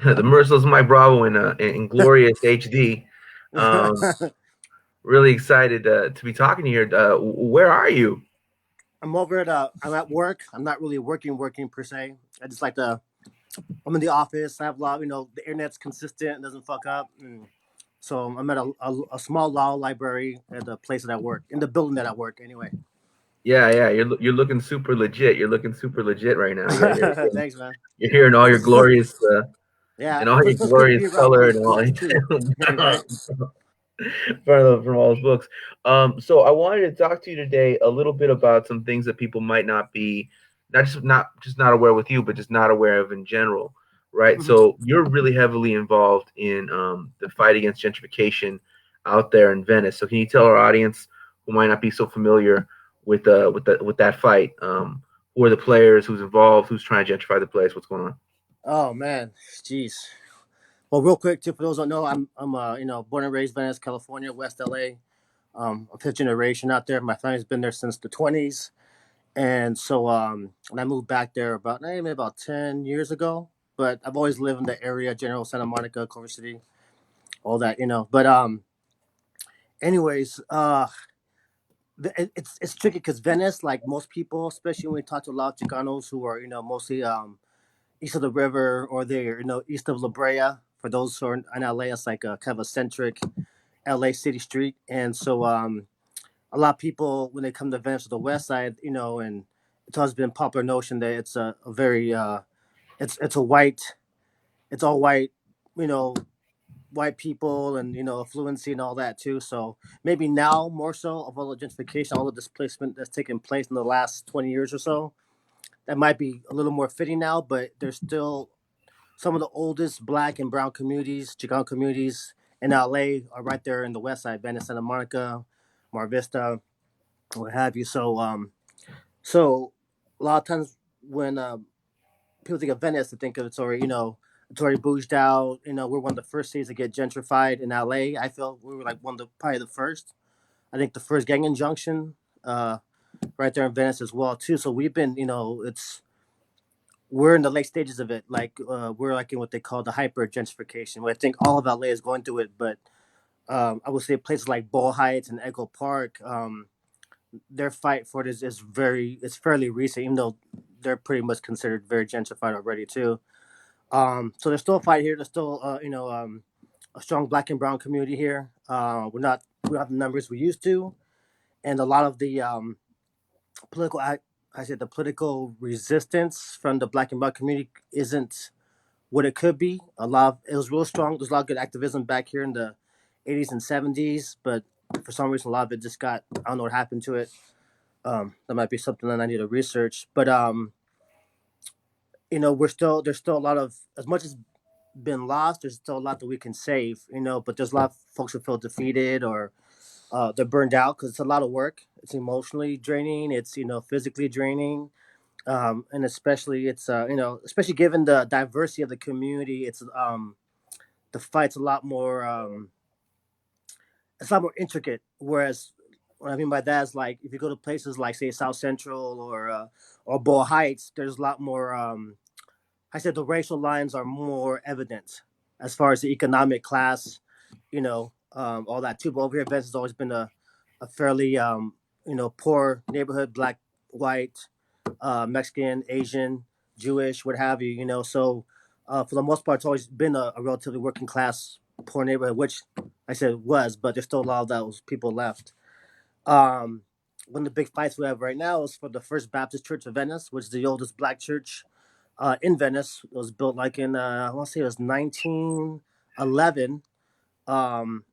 the merciless Mike Bravo in glorious HD. Um, really excited to be talking to you here. Where are you? I'm over at I'm at work. I'm not really working per se. I just like to I'm in the office. I have a lot, the internet's consistent, doesn't fuck up. So I'm at a small law library at the place that I work, in the building that I work anyway. Yeah, yeah, you're looking super legit. You're looking super legit right now. Thanks, man. You're here in all your glorious Yeah, in all your feels good to glorious be around color those and all books too. Right? from all those books. So I wanted to talk to you today a little bit about some things that people might not be not aware with you, but just not aware of in general, right? Mhm. So you're really heavily involved in the fight against gentrification out there in Venice. So can you tell our audience who might not be so familiar with that fight? Who are the players? Who's involved? Who's trying to gentrify the place? What's going on? Oh man, jeez. Well, real quick, too, for those who don't know, I'm born and raised Venice, California, West LA. I'm fifth generation out there. My family's been there since the 20s. And so when I moved back there maybe about 10 years ago, but I've always lived in the area, General Santa Monica, Culver City, all that. But anyways, it's tricky because Venice, like most people, especially when we talk to a lot of Chicanos who are mostly east of the river or they're east of La Brea. For those who are in LA, it's like a kind of a centric LA city street, and so a lot of people when they come to Venice to the west side, and it's always been popular notion that it's a very it's a white, it's all white, you know, white people and affluency and all that too. So maybe now more so of all the gentrification, all the displacement that's taken place in the last 20 years or so, that might be a little more fitting now. But there's still some of the oldest Black and Brown communities, Chicano communities in LA are right there in the West Side, Venice, Santa Monica, Mar Vista, what have you. So a lot of times when people think of Venice, they think of it's already bouged out. We're one of the first cities to get gentrified in LA. I feel we were like one of probably the first. I think the first gang injunction, uh, right there in Venice as well too. So we've been, we're in the late stages of it. Like we're like in what they call the hyper gentrification. Where I think all of LA is going through it, but I would say places like Ball Heights and Echo Park. Their fight for it it's fairly recent, even though they're pretty much considered very gentrified already too. So there's still a fight here. There's still a strong Black and Brown community here. We don't have the numbers we used to, and a lot of the political act. I said the political resistance from the Black and Brown community isn't what it could be. It was real strong. There's a lot of good activism back here in the 80s and 70s, but for some reason a lot of it just got, I don't know what happened to it. That might be something that I need to research. But there's still a lot of, as much as been lost, there's still a lot that we can save. But there's a lot of folks who feel defeated or they're burned out because it's a lot of work. It's emotionally draining. It's physically draining. And especially it's especially given the diversity of the community, it's the fight's a lot more it's a lot more intricate. Whereas what I mean by that is like if you go to places like say South Central or Ball Heights, there's a lot more. I said the racial lines are more evident as far as the economic class, all that too. But over here, Venice has always been a fairly poor neighborhood, black, white, Mexican, Asian, Jewish, what have you. So for the most part, it's always been a relatively working class, poor neighborhood, which I said was, but there's still a lot of those people left. Um, One of the big fights we have right now is for the First Baptist Church of Venice, which is the oldest black church in Venice. It was built like in I want to say it was 1911. Um,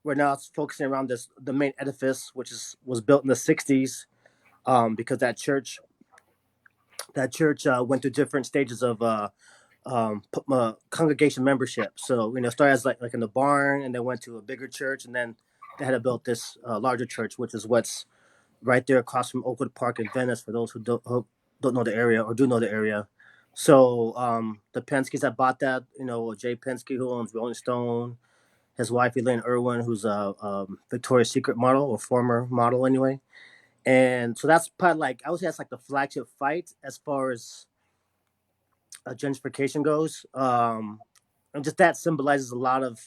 we're now focusing around the main edifice, which was built in the 60s. Because that church went through different stages of congregation membership. So started as like in the barn, and then went to a bigger church, and then they had to build this larger church, which is what's right there across from Oakwood Park in Venice. For those who don't know the area or do know the area, so the Penske's that bought that, Jay Penske, who owns Rolling Stone, his wife Elaine Irwin, who's a Victoria's Secret model or former model anyway. And so that's probably like I would say that's like the flagship fight as far as gentrification goes. and just that symbolizes a lot of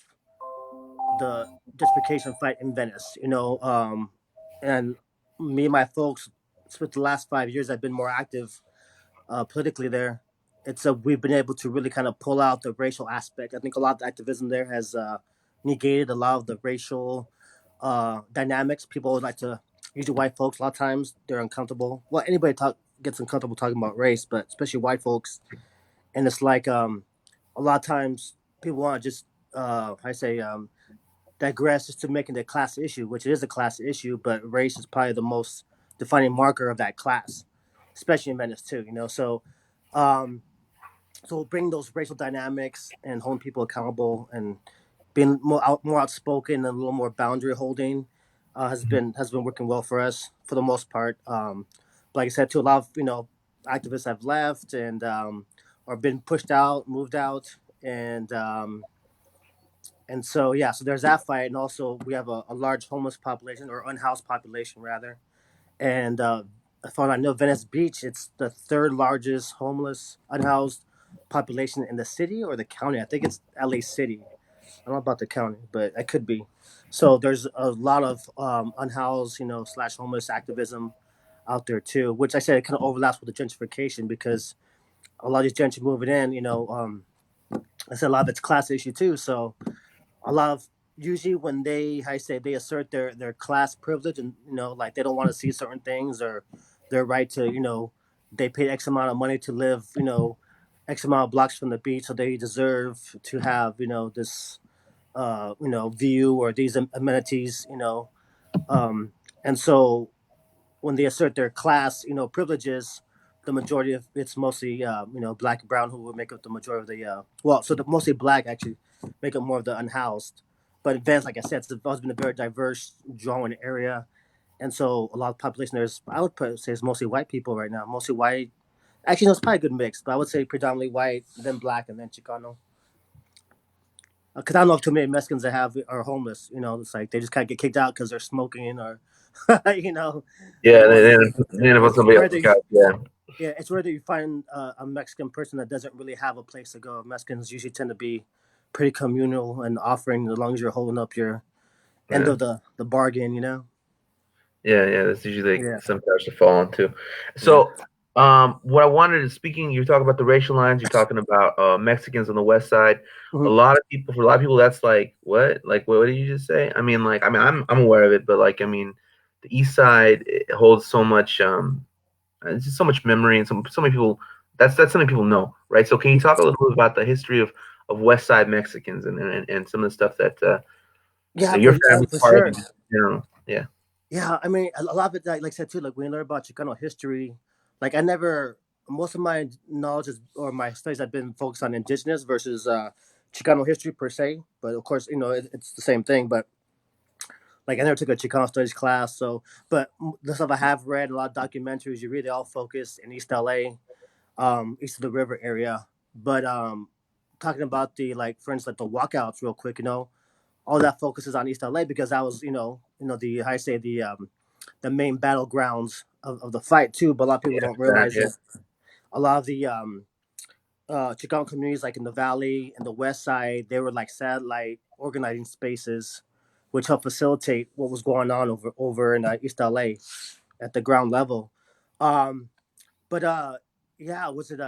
the gentrification fight in Venice. And me and my folks, with the last 5 years, I've been more active politically there. We've been able to really kind of pull out the racial aspect. I think a lot of the activism there has negated a lot of the racial dynamics. People would like to, usually white folks, a lot of times they're uncomfortable. Well, anybody gets uncomfortable talking about race, but especially white folks. And it's like a lot of times people want to just I say digress just to making it a class issue, which it is a class issue, but race is probably the most defining marker of that class, especially in Venice too. Um, so bring those racial dynamics and holding people accountable and being more outspoken and a little more boundary holding has been working well for us for the most part. Like I said, too, a lot of activists have left and or been pushed out, moved out, and so yeah, so there's that fight, and also we have a large homeless population or unhoused population rather, and as far as I know, Venice Beach, it's the third largest homeless unhoused population in the city or the county. I think it's LA City. I don't know about the county, but it could be. So there's a lot of unhoused, slash homeless activism out there too, which I said it kind of overlaps with the gentrification because a lot of these gentry moving in, I said a lot of it's class issue too. So a lot of usually when I say they assert their class privilege and like they don't want to see certain things or their right to they paid X amount of money to live X amount of blocks from the beach, so they deserve to have this view or these amenities, um, and so when they assert their class privileges, the majority of it's mostly black and brown who will make up the majority of the mostly black actually make up more of the unhoused. But advanced, like I said, it's always been a very diverse drawing area, and so a lot of population there's I would say it's mostly white people right now, mostly white. Actually, no, it's probably a good mix, but I would say predominantly white, then black, and then Chicano. Because I don't know if too many Mexicans that have are homeless. It's like they just kind of get kicked out because they're smoking or, you know, Yeah, or then about it's somebody rare else's that couch. Yeah, it's rare that you find a Mexican person that doesn't really have a place to go. Mexicans usually tend to be pretty communal and offering as long as you're holding up your end yeah, of the bargain. yeah. That's usually like Yeah, some couch to fall into. yeah. So, what I wanted to speaking, you talk about the racial lines. You're talking about Mexicans on the west side. Mhm. For a lot of people, that's like what? Like, what did you just say? I'm aware of it, but like, I mean, the east side it holds so much. It's just so much memory and so many people. That's something people know, right? So, can you talk a little bit about the history of West Side Mexicans and some of the stuff that Yeah, your family's for part of sure. in general? Yeah. Yeah, I mean, a lot of it, like I said too, like when you learn about Chicano history, like most of my knowledge or my studies have been focused on indigenous versus Chicano history per se. But of course, it's the same thing. But like I never took a Chicano studies class, so but the stuff I have read, a lot of documentaries, you read, they all focus in East LA, east of the river area. But talking about for instance, like the walkouts, real quick, all that focuses on East LA because that was, the how I say the main battlegrounds of the fight too. But a lot of people Yeah, don't that, realize yeah, that a lot of the Chicano communities, like in the valley and the west side, they were like satellite organizing spaces, which helped facilitate what was going on over in East LA at the ground level. Um, but yeah, was it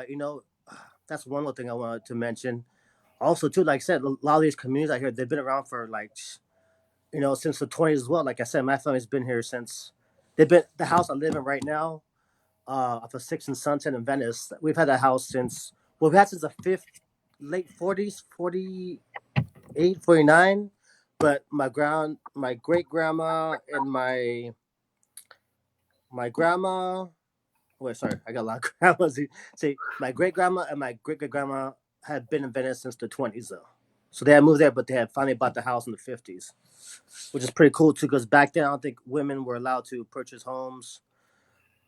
that's one little thing I wanted to mention. Also, too, like I said, a lot of these communities out here, they've been around for like since the 20s as well. Like I said, my family's been here since they've been the house I live in right now, off of Sixth and Sunset in Venice. We've had that house since we've had since the late 40s, 48, 49. But my great grandma and my grandma. Wait, sorry, I got a lot of grandmas. See, my great grandma and my great great grandma had been in Venice since the 20s though. So they had moved there, but they had finally bought the house in the 50s, which is pretty cool too. Because back then, I don't think women were allowed to purchase homes.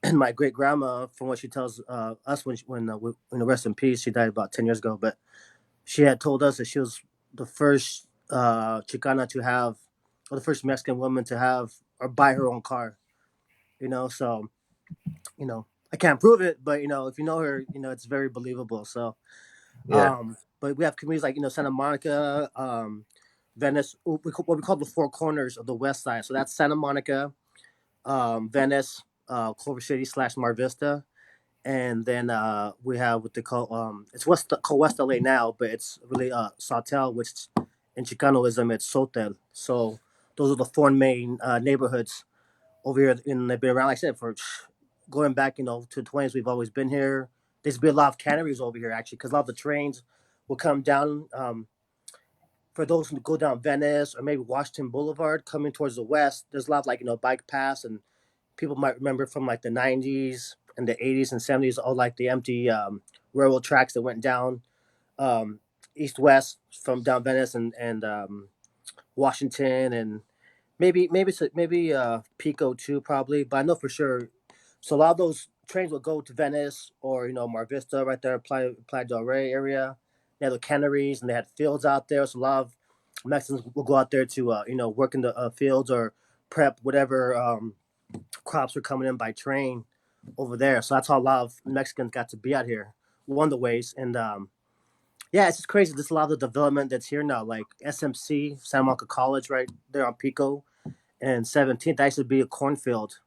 And my great grandma, from what she tells us when rest in peace, she died about 10 years ago. But she had told us that she was the first Chicana to have, or the first Mexican woman to have or buy her own car. So I can't prove it, but if you know her, it's very believable. So Yeah. But we have communities like Santa Monica, Venice, what we call the four corners of the West Side. So that's Santa Monica, Venice, Culver City / Mar Vista, and then we have what they call it's called West LA now, but it's really Sawtell, which in Chicanoism it's Sotel. So those are the four main neighborhoods over here, and they've been around. Like I said, for going back, to the 20s, we've always been here. There's been a lot of canneries over here actually, because a lot of the trains will come down. For those who go down Venice or maybe Washington Boulevard coming towards the west, there's a lot of bike paths, and people might remember from like the 90s and the 80s and 70s, all like the empty railroad tracks that went down um, east west from down Venice and Washington, and maybe Pico too, probably, but I know for sure. So a lot of those trains will go to Venice or Mar Vista, right there, Playa del Rey area. They had the canneries and they had fields out there. So a lot of Mexicans will go out there to work in the fields or prep whatever crops were coming in by train over there. So that's how a lot of Mexicans got to be out here. One of the ways, and yeah, it's just crazy. There's a lot of the development that's here now, like SMC, San Marco College, right there on Pico and 17th. That used to be a cornfield,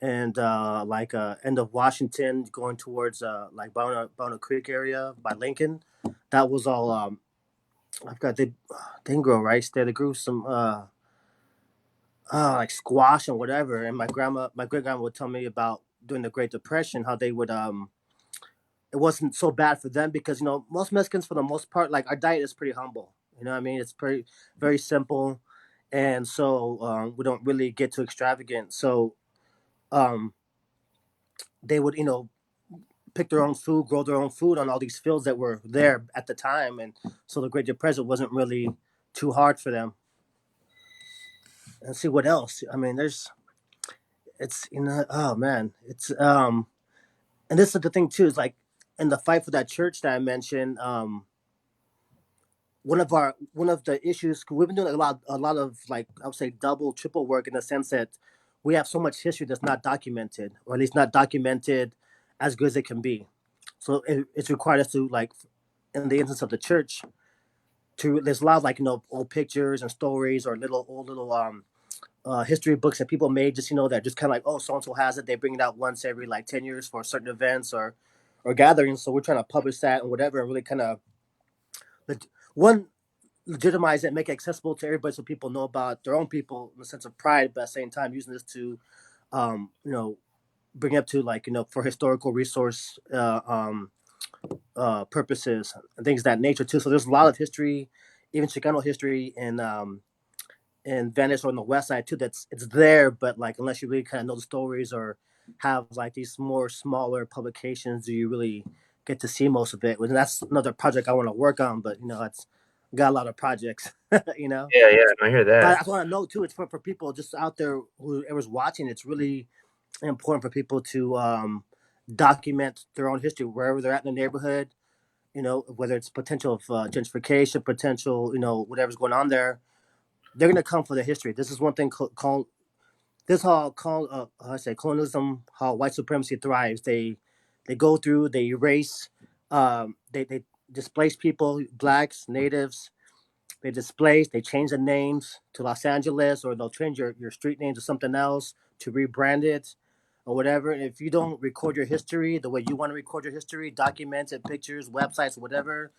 and end of Washington, going towards like Bona Creek area by Lincoln. That was all. I've got they didn't grow rice there. They grew some like squash and whatever. And my great grandma would tell me about during the Great Depression how they would it wasn't so bad for them because most Mexicans for the most part, like, our diet is pretty humble. You know what I mean? It's pretty very simple, and so we don't really get too extravagant. So um, they would pick their own food, grow their own food on all these fields that were there at the time, and so the Great Depression wasn't really too hard for them. And see what else. I mean, it's oh man, it's and this is the thing too, is like in the fight for that church that I mentioned. One of the issues we've been doing a lot of, like, I would say double triple work, in the sense that we have so much history that's not documented, or at least not documented as good as it can be. So it's required us to, like, in the instance of the church, to there's a lot of, like, old pictures and stories, or little history books that people made, just that just kind of like, oh, so and so has it, they bring it out once every like 10 years for certain events or gatherings. So we're trying to publish that and whatever, and really kind of one legitimize it, make it accessible to everybody, so people know about their own people in the sense of pride, but at the same time using this to, um, you know, bring up to, like, for historical resource purposes and things of that nature too. So there's a lot of history, even Chicano history in Venice or on the west side too. It's there, but like unless you really kind of know the stories or have like these more smaller publications, do you really get to see most of it? And that's another project I want to work on, but it's got a lot of projects, you know. Yeah, yeah, I hear But I that. just want to know too. It's for people just out there whoever's watching. It's really important for people to document their own history wherever they're at in the neighborhood. Whether it's potential of gentrification, potential, whatever's going on there. They're gonna come for the history. This is one thing called this how called how I say colonialism, how white supremacy thrives. They go through, they erase, they displace people, blacks, natives. They displace, they change the names to Los Angeles, or they'll change your street name to something else to rebrand it or whatever. And if you don't record your history the way you want to record your history, document it, pictures, websites, whatever,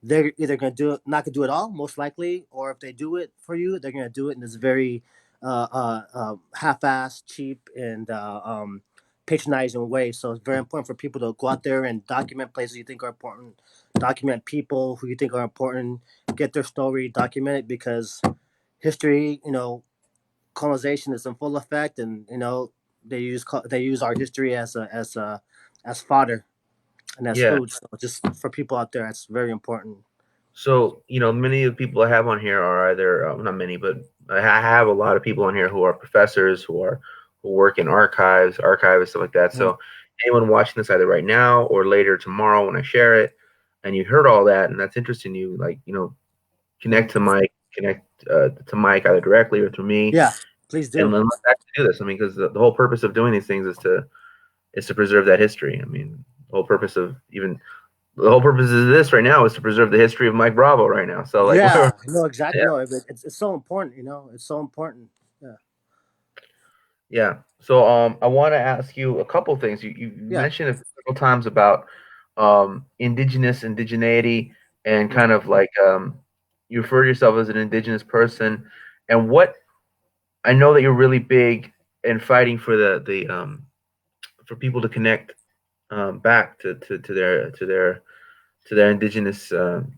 they're either going to do it, not going to do it all, most likely, or if they do it for you, they're going to do it in this very half-assed, cheap, and patronizing way. So it's very important for people to go out there and document places you think are important, document people who you think are important, get their story, document it, because history, colonization is in full effect, and they use our history as fodder and as Yeah. food. So just for people out there, that's very important. So, many of the people I have on here are either, not many, but I have a lot of people on here who are professors, who work in archivists, stuff like that. Mhm. So, anyone watching this either right now or later tomorrow when I share it, and you heard all that, and that's interesting to you, like, connect to Mike either directly or through me, Yeah, please and do. let's actually do this. I mean, because the whole purpose of doing these things is to preserve that history. I mean, the whole purpose of even the whole purpose of this right now is to preserve the history of Mike Bravo right now. So like we're Yeah, no, exactly. yeah, No, it's so important. It's so important. Yeah, yeah. So I want to ask you a couple things. You yeah, mentioned a couple times about indigeneity, and mm, kind of like you refer to yourself as an indigenous person, and what I know that you're really big in fighting for the for people to connect back to their indigenous I don't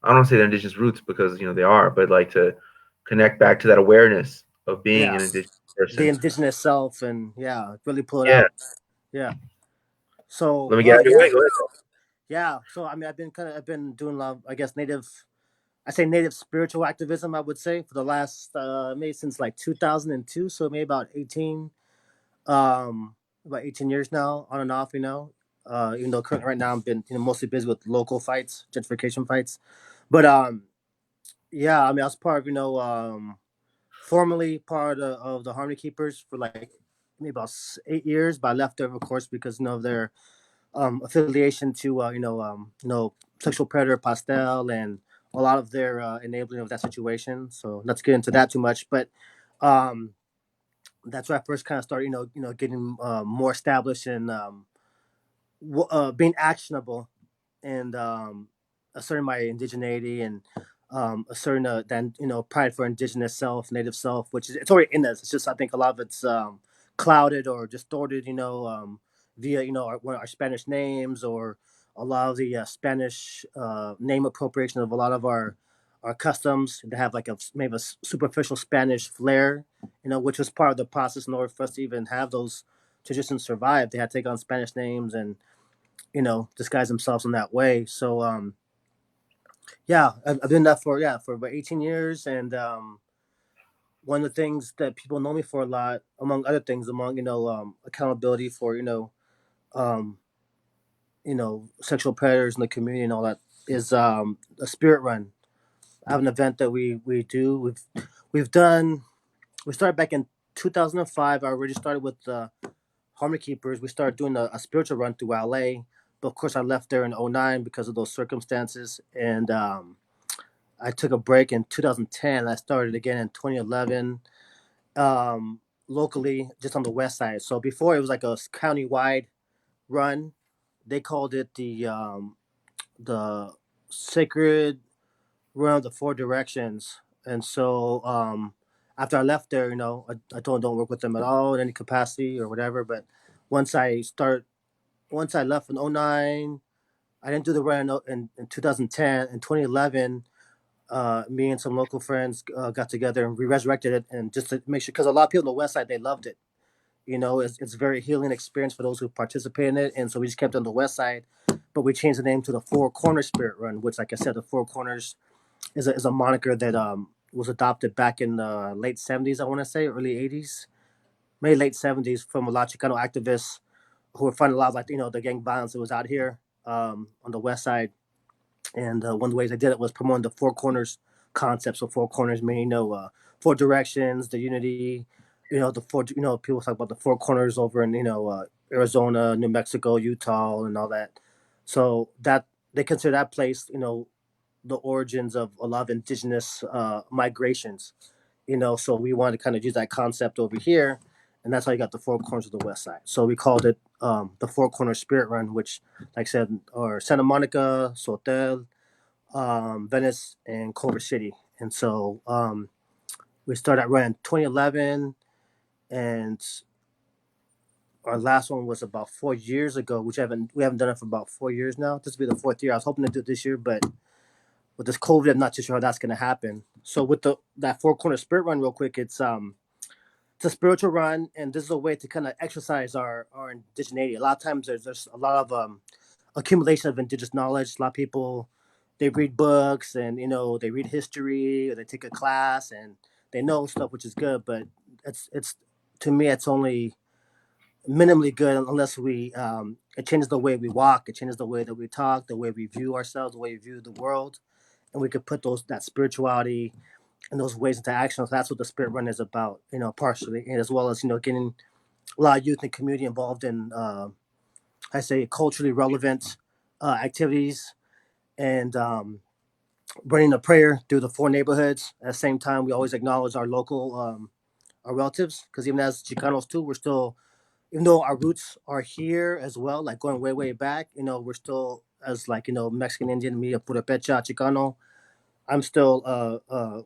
want to say their indigenous roots because they are, but like to connect back to that awareness of being yeah. an indigenous The person. indigenous self, and yeah, really pull it Yeah, out. Yeah. So, let me get out of your yeah, way. Go ahead. yeah. So, I mean, I've been doing a lot of, I guess, I say native spiritual activism. I would say for the last maybe since like 2002. So maybe um, about 18 years now, on and off. Even though currently right now I've been mostly busy with local fights, gentrification fights. But yeah, I mean, I was part of formerly part of the Harmony Keepers for like maybe about 8 years, but I left there, of course, because of their affiliation to sexual predator Pastel and a lot of their enabling of that situation. So let's get into that too much, but um, that's where I first kind of started, getting more established and being actionable and asserting my indigeneity and asserting then pride for indigenous self, native self, which is it's already in us. It's just I think a lot of it's clouded or distorted, via our Spanish names or a lot of the Spanish name appropriation of a lot of our customs. They have like maybe a superficial Spanish flair, which was part of the process in order for us to even have those traditions survive. They had to take on Spanish names and disguise themselves in that way. So yeah, I've been that for about 18 years, and one of the things that people know me for a lot, among other things, among accountability for um, sexual predators in the community and all that, is a spirit run. I have an event that we do. We've done. We started back in 2005. I already started with the Harmony Keepers. We started doing a spiritual run through LA. But of course, I left there in '09 because of those circumstances. And I took a break in 2010. I started again in 2011, locally, just on the west side. So before it was like a county-wide run. They called it the Sacred Run of the Four Directions. And so after I left there, I told them don't work with them at all in any capacity or whatever. But once I start once I left in '09, I didn't do the run in 2010. In 2011, me and some local friends got together and we resurrected it. And just to make sure, because a lot of people on the West Side, they loved it. It's a very healing experience for those who participate in it. And so we just kept it on the West Side, but we changed the name to the Four Corners Spirit Run, which, like I said, the Four Corners is a moniker that was adopted back in the late '70s, I want to say, early '80s, maybe late '70s, from a lot of Chicano activists who were finding a lot of like the gang violence that was out here on the West Side. And one of the ways I did it was promoting the Four Corners concept. So Four Corners meaning four directions, the unity. The four. People talk about the four corners over in Arizona, New Mexico, Utah, and all that. So that they consider that place the origins of a lot of indigenous migrations. So we wanted to kind of use that concept over here, and that's how you got the Four Corners of the West Side. So we called it the Four Corners Spirit Run, which, like I said, are Santa Monica, Sotel, Venice, and Culver City. And so we started running 2011, and our last one was about 4 years ago, which we haven't done it for about 4 years now. This will be the fourth year. I was hoping to do it this year, but with this COVID, I'm not too sure how that's going to happen. So with that Four Corner Spirit Run, real quick, it's a spiritual run, and this is a way to kind of exercise our indigeneity. A lot of times, there's a lot of accumulation of indigenous knowledge. A lot of people they read books and they read history or they take a class and they know stuff, which is good. But it's to me, it's only minimally good unless we it changes the way we walk, it changes the way that we talk, the way we view ourselves, the way we view the world, and we could put that spirituality and those ways into action. So that's what the spirit run is about, partially, and as well as getting a lot of youth and community involved in I say culturally relevant activities and bringing a prayer through the 4 neighborhoods. At the same time, we always acknowledge our local our relatives, because even as Chicanos too, we're still, even though our roots are here as well, like going way way back, we're still as like Mexican, Indian, me, Purepecha, Chicano. I'm still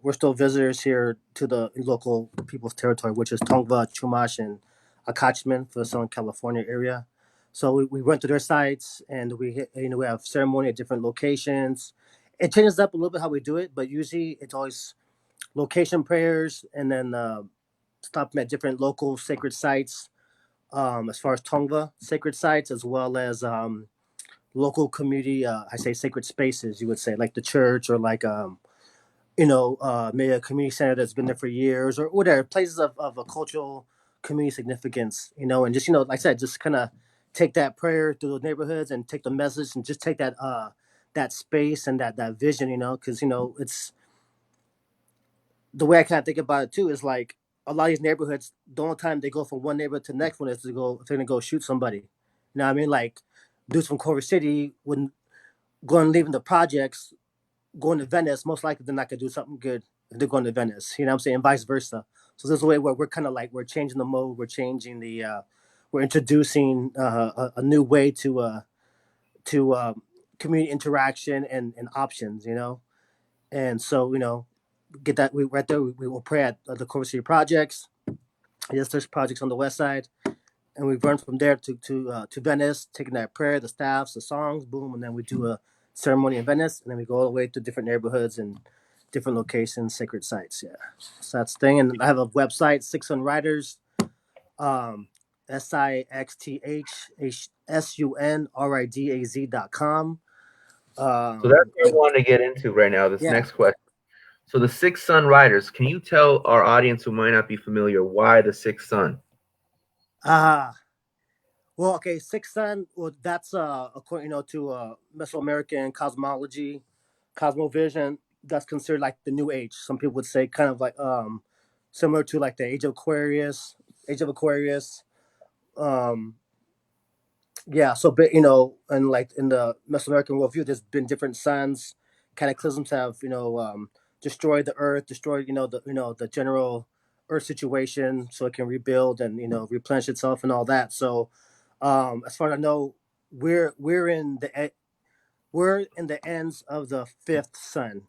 we're still visitors here to the local people's territory, which is Tongva, Chumash, and Acachman for the Southern California area. So we went to their sites, and we have ceremony at different locations. It changes up a little bit how we do it, but usually it's always location prayers, and then stopping at different local sacred sites, as far as Tongva sacred sites, as well as local community, I say sacred spaces, you would say, like the church, or like maybe a community center that's been there for years, or whatever, places of a cultural community significance, and just, like I said, just kind of take that prayer through those neighborhoods and take the message and just take that space and that vision, because it's the way I kind of think about it too is like a lot of these neighborhoods, the only time they go from one neighborhood to the next one is to go if they're gonna go shoot somebody. You know what I mean? Like dudes from Culver City wouldn't going leaving the projects, going to Venice, most likely they're not gonna do something good if they're going to Venice. You know what I'm saying? And vice versa. So there's a way where we're kind of like we're changing the mode, we're changing we're introducing a new way to community interaction and options. And so get that we right there. We will pray at the Culver City projects. Yes, there's projects on the west side, and we run from there to Venice, taking that prayer, the staffs, the songs, boom, and then we do a ceremony in Venice, and then we go all the way to different neighborhoods and different locations, sacred sites. Yeah, so that's the thing. And I have a website, Six Sun Riders, SIXTHSUNRIDAZ.com. So that's Um, what I wanted to get into right now. This yeah. next question. So the Six Sun Riders. Can you tell our audience who might not be familiar why the Sixth Sun? Ah, well, okay, Sixth Sun. Well, that's according to Mesoamerican cosmology, cosmovision. That's considered like the New Age. Some people would say kind of like similar to like the Age of Aquarius, Age of Aquarius. Um, yeah. So, but and like in the Mesoamerican worldview, there's been different suns. Cataclysms have destroyed the Earth, destroyed the general Earth situation, so it can rebuild and replenish itself and all that. So as far as I know, we're in the ends of the fifth sun.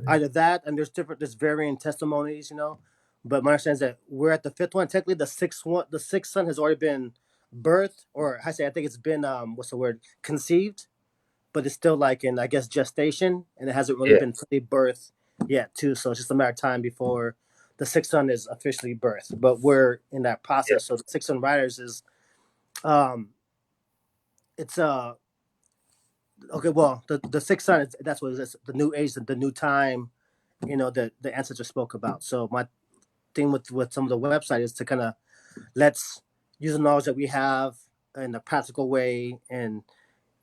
Either that, and there's varying testimonies, But my understanding is that we're at the fifth one. Technically, the sixth sun has already been birthed, or I think it's been what's the word, conceived, but it's still like in, I guess, gestation, and it hasn't really Yeah, been fully birthed yet, too. So it's just a matter of time before the sixth sun is officially birthed. But we're in that yeah, process. So the Six Sun Riders is um it's okay, well, the sixth sun is, that's what it is, the new age, the new time, that the ancestors spoke about. So my thing with some of the website is to kind of let's use the knowledge that we have in a practical way, and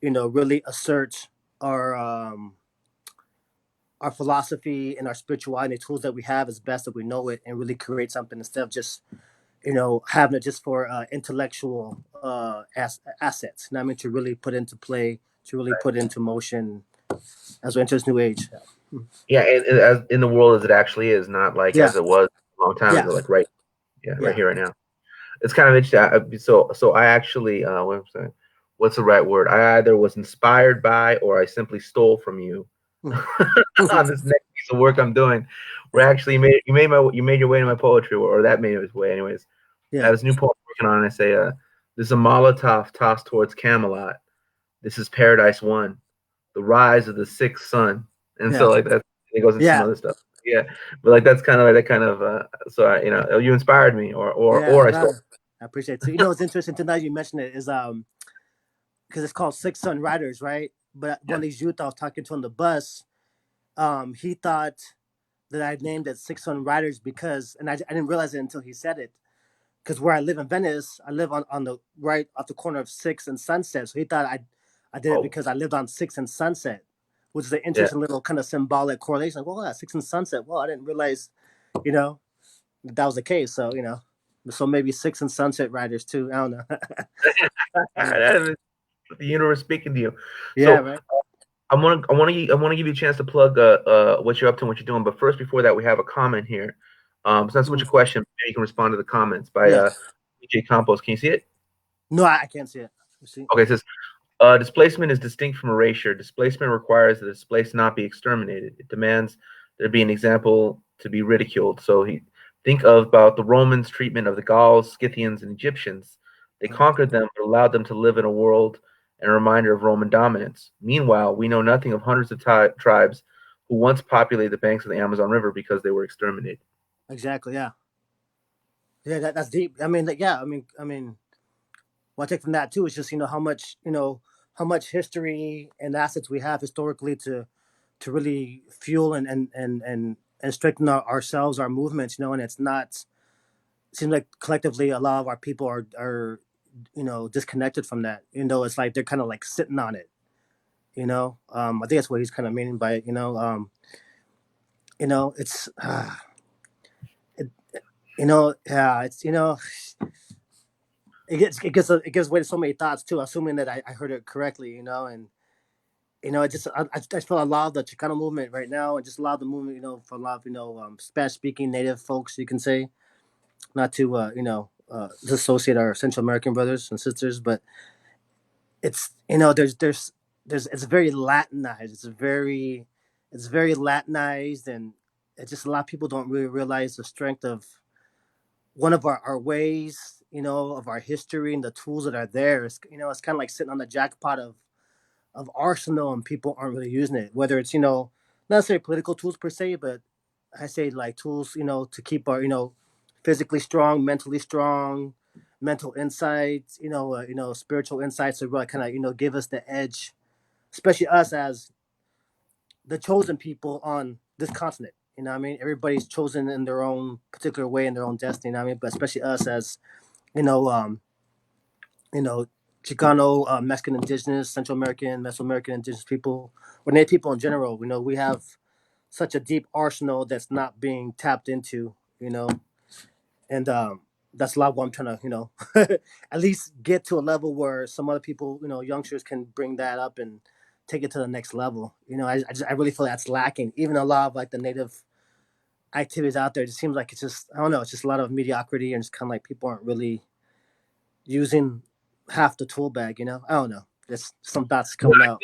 really assert our um our philosophy and our spirituality and the tools that we have as best that we know it, and really create something instead of just having it just for intellectual assets. And I mean to really put into play, to really put into motion as we enter this new age. yeah. And as in the world as it actually is, not like Yeah, as it was a long time yeah, ago. Like right, yeah, right yeah. here, right now. It's kind of interesting. So I actually, what's the right word? I either was inspired by or I simply stole from you Mhm. on this next piece of work I'm doing. Where Yeah, actually you made your way into my poetry, or that made its way, anyways. I yeah, have this new poem I'm working on. And I say, "This is a Molotov tossed towards Camelot. This is Paradise One, the rise of the sixth sun." And yeah, so like that, it goes into some yeah, other stuff. Yeah, but like that's kind of like that kind of. So you inspired me, yeah. or I No, stole. I appreciate it too. It's interesting tonight you mentioned it is because it's called Six Sun Riders, right? But one Yeah. of these youth I was talking to on the bus, he thought that I named it Six Sun Riders because, and I didn't realize it until he said it. Because where I live in Venice, I live on the right off the corner of Sixth and Sunset. So he thought I did it Oh, because I lived on Sixth and Sunset, which is an yeah. interesting little kind of symbolic correlation. Like, well, yeah, Sixth and Sunset. Well, I didn't realize, you know, that was the case. So so maybe Sixth and Sunset Riders too. I don't know. Yeah, the universe speaking to you. Yeah, So right. I want to give you a chance to plug what you're up to and what you're doing. But first, before that, we have a comment here. It's not so much Mm, a question. Maybe you can respond to the comments by yes. DJ Campos. Can you see it? No, I can't see it. You see? Okay, it says displacement is distinct from erasure. Displacement requires that the displaced not be exterminated. It demands there be an example to be ridiculed. So think about the Romans' treatment of the Gauls, Scythians, and Egyptians. They Mm, conquered them but allowed them to live in a world and a reminder of Roman dominance. Meanwhile, we know nothing of hundreds of tribes who once populated the banks of the Amazon River because they were exterminated. exactly. Yeah. Yeah. That's deep. I mean, like, yeah. I mean, what I take from that too is just how much history and assets we have historically to really fuel and strengthen ourselves, our movements. And it's not. It seems like collectively a lot of our people are disconnected from that. It's like they're kind of like sitting on it. I think that's what he's kind of meaning by it. It's it, yeah, it's it gives way to so many thoughts too. Assuming that I heard it correctly, and I feel a lot of the Chicano movement right now, and just a lot of the movement, for a lot of Spanish speaking native folks, you can say, not to disassociate our Central American brothers and sisters, but it's there's it's very Latinized. It's very Latinized, and it's just a lot of people don't really realize the strength of one of our ways, of our history and the tools that are there. It's kind of like sitting on the jackpot of arsenal, and people aren't really using it. Whether it's not necessarily political tools per se, but I say like tools to keep our physically strong, mentally strong, mental insights, spiritual insights to really kind of give us the edge, especially us as the chosen people on this continent. What I mean, everybody's chosen in their own particular way in their own destiny. What I mean, but especially us as you know, um, you know, Chicano, Mexican, Indigenous, Central American, Mesoamerican, Indigenous people, or Native people in general. We have such a deep arsenal that's not being tapped into. And that's a lot of what I'm trying to at least get to a level where some other people, youngsters can bring that up and take it to the next level. I really feel that's lacking. Even a lot of like the native activities out there, it just seems like it's just I don't know, it's just a lot of mediocrity and it's kind of like people aren't really using half the tool bag. I don't know. There's some thoughts Well, coming out.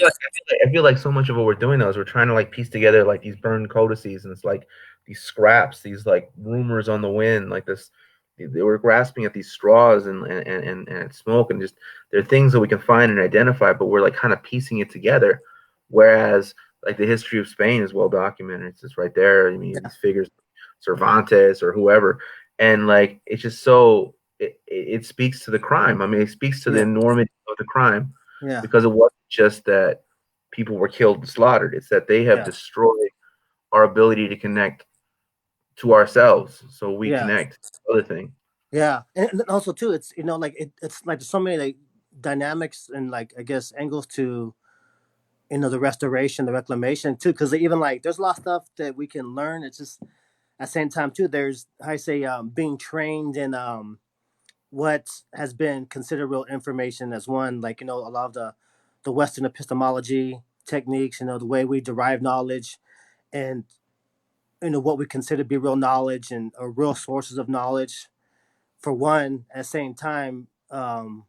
I feel like so much of what we're doing though is we're trying to like piece together like these burned codices, and it's like these scraps, these like rumors on the wind, like this. They were grasping at these straws and smoke, and just there are things that we can find and identify, but we're like kind of piecing it together. Whereas like the history of Spain is well documented; it's just right there. I mean, Yeah, these figures, Cervantes or whoever, and like it's just so it speaks to the crime. I mean, it speaks to the yeah, enormity of the crime yeah, because it wasn't just that people were killed and slaughtered. It's that they have yeah, destroyed our ability to connect to ourselves. So we yeah, connect. Other thing. yeah. And also too, it's like it's like there's so many like dynamics and like I guess angles to the restoration, the reclamation too, because even like there's a lot of stuff that we can learn. It's just at the same time too, there's I say being trained in what has been considered real information as one, like a lot of the Western epistemology techniques, the way we derive knowledge and what we consider to be real knowledge and or real sources of knowledge. For one, at the same time, when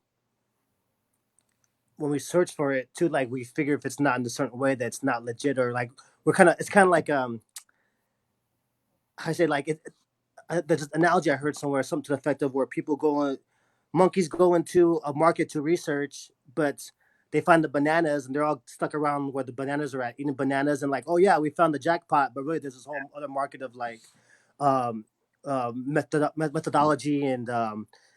we search for it too, like we figure if it's not in a certain way that's not legit or like it's kind of like I say like there's an analogy I heard somewhere, something to the effect of where people monkeys go into a market to research, but they find the bananas and they're all stuck around where the bananas are at, eating bananas and like, oh yeah, we found the jackpot, but really there's this whole other market of like um, methodology and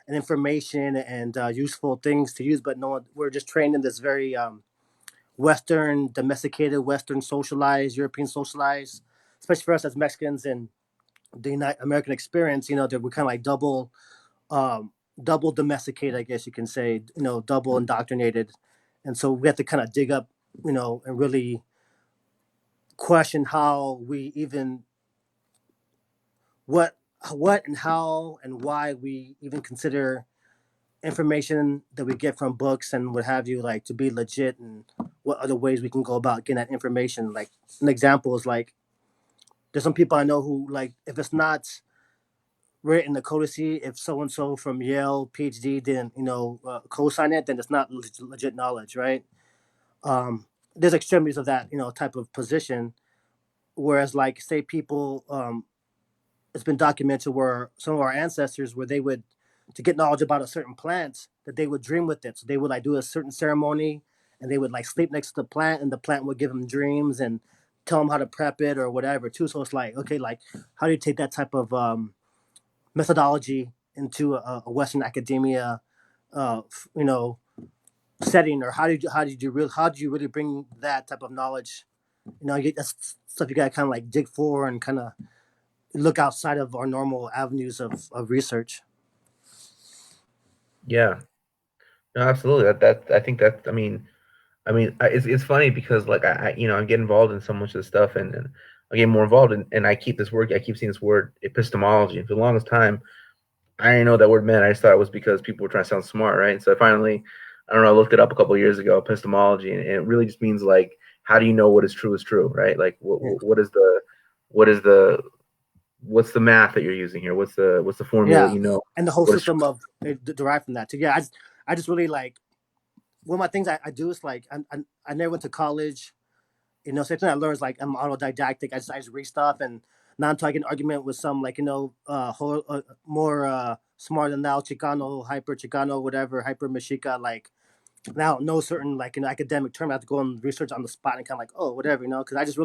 information and useful things to use, but no one, we're just trained in this very Western domesticated, Western socialized, European socialized, especially for us as Mexicans and the American experience, that we're kind of like um, double domesticated, I guess you can say, double indoctrinated. And so we have to kind of dig up, and really question how we even, what and how and why we even consider information that we get from books and what have you, like to be legit, and what other ways we can go about getting that information. Like an example is like there's some people I know who like if it's not written in the codicy, if so and so from Yale PhD didn't co-sign it, then it's not legit knowledge, right? There's extremities of that type of position. Whereas like say people, it's been documented where some of our ancestors where they would to get knowledge about a certain plant that they would dream with it. So they would like do a certain ceremony and they would like sleep next to the plant and the plant would give them dreams and tell them how to prep it or whatever too. So it's like okay, like how do you take that type of methodology into a Western academia, uh, you know, setting, or how did you really bring that type of knowledge? That's stuff you got to kind of like dig for and kind of look outside of our normal avenues of research. Yeah, no, absolutely. That I think that it's funny because like I get involved in so much of this stuff, and I get more involved, and I keep seeing this word epistemology. And for the longest time, I didn't know what that word meant. I just thought it was because people were trying to sound smart, right? And so I finally, I don't know, I looked it up a couple of years ago, epistemology, and it really just means like, how do you know what is true, right? Like, Yeah. what is the, what's the math that you're using here? What's the formula that Yeah, you know and the whole what is true? system of derived from that too. Yeah, I just really like one of my things I do is like I never went to college. Something I learned is like I'm autodidactic. I just read stuff, and now I'm talking argument with some like more smarter than thou Chicano, hyper Chicano, whatever, hyper Mexica. Like now know certain like academic term. I have to go and research on the spot and kind of like whatever because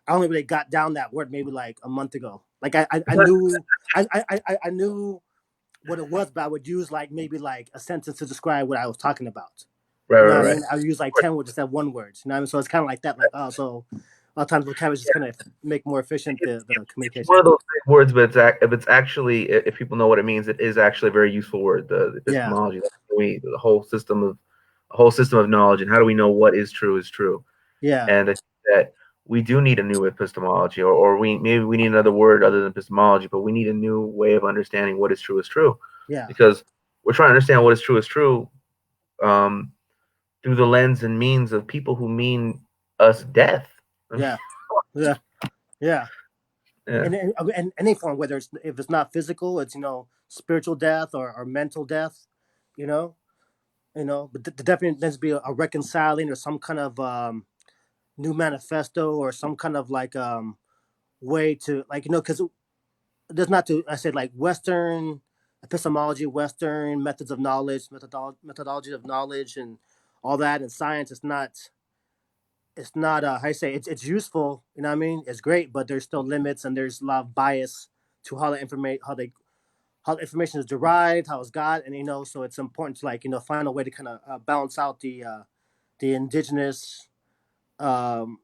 I only really got down that word maybe like a month ago. Like I knew I knew what it was, but I would use like maybe like a sentence to describe what I was talking about. Right, You know right, what I right. mean? I would use like 10 words instead of one word. You know what I mean? So it's kind of like that. Like so a lot of times vocabulary just kind of make more efficient the It's one communication. of those big words, but if it's actually, if people know what it means, it is actually a very useful word. The Yeah, epistemology, the whole system of knowledge, and how do we know what is true is true? yeah, And I think that we do need a new epistemology, or we maybe we need another word other than epistemology, but we need a new way of understanding what is true, yeah, because we're trying to understand what is true, um, through the lens and means of people who mean us death. yeah, yeah, yeah. Yeah, And any form, whether it's if it's not physical, it's spiritual death or mental death. You know, but definitely needs to be a reconciling or some kind of new manifesto or some kind of like way to like because there's not to I said like Western epistemology, Western methods of knowledge, methodology of knowledge, and all that. And science, it's not how you say it's useful. You know what I mean? It's great, but there's still limits and there's a lot of bias to how the information is derived, how it's got, and so it's important to like find a way to kind of balance out the indigenous um,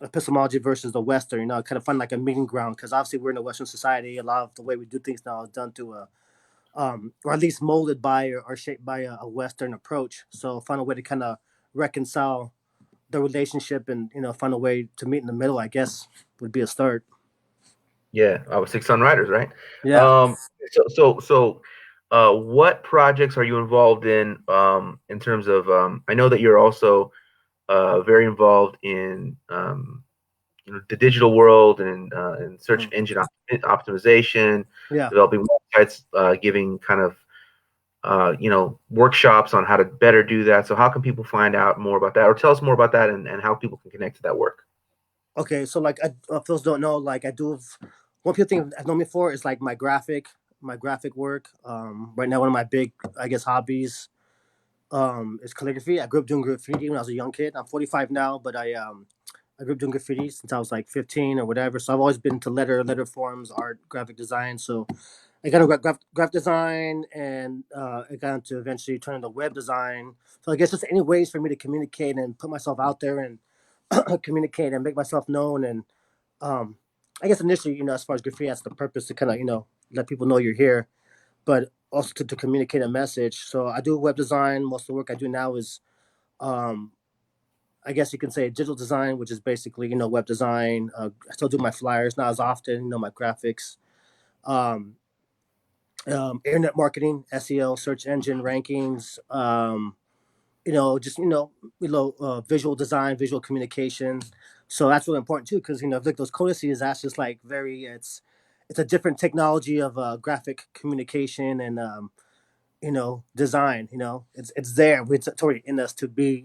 epistemology versus the Western. Kind of find like a meeting ground because obviously we're in a Western society. A lot of the way we do things now is done through a or at least molded by or shaped by a Western approach. So find a way to kind of reconcile the relationship and find a way to meet in the middle. I guess would be a start. yeah. I was Six Sun Riders, right? Yeah. Um, so, what projects are you involved in terms of? I know that you're also very involved in the digital world and search Mm. engine optimization, Yeah. developing websites, giving kind of workshops on how to better do that. So how can people find out more about that, or tell us more about that, and how people can connect to that work? Okay. So like, if those don't know, like I do. One people think I know me for is like my graphic work. Right now, one of my big, I guess, hobbies is calligraphy. I grew up doing graffiti when I was a young kid. I'm 45 now, but I grew up doing graffiti since I was like 15 or whatever. So I've always been to letter forms, art, graphic design. So I got into graphic design, and I got into eventually turn into web design. So I guess just any ways for me to communicate and put myself out there and communicate and make myself known. And um, I guess initially, as far as graffiti, that's the purpose to kind of let people know you're here, but also to communicate a message. So I do web design. Most of the work I do now is um, I guess you can say digital design, which is basically web design. I still do my flyers, not as often. My graphics. Um, internet marketing, SEO, search engine rankings. Just visual design, visual communication. So that's really important too, because like those codices, that's just like very it's a different technology of graphic communication and design. It's there. It's already in us to be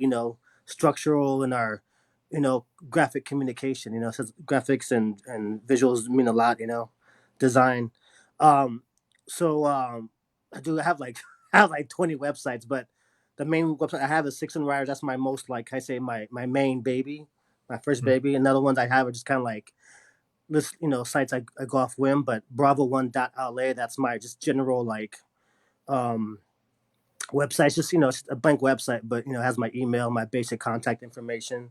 structural in our graphic communication. So graphics and visuals mean a lot. Design. Um, so I do have like I have like 20 websites, but the main website I have is Six and Riders. That's my most like I say my main baby, my first Mhm. baby. Another ones I have are just kind of like this sites I go off whim. But Bravo1.la, that's my just general like um website. Just it's a blank website, but it has my email, my basic contact information.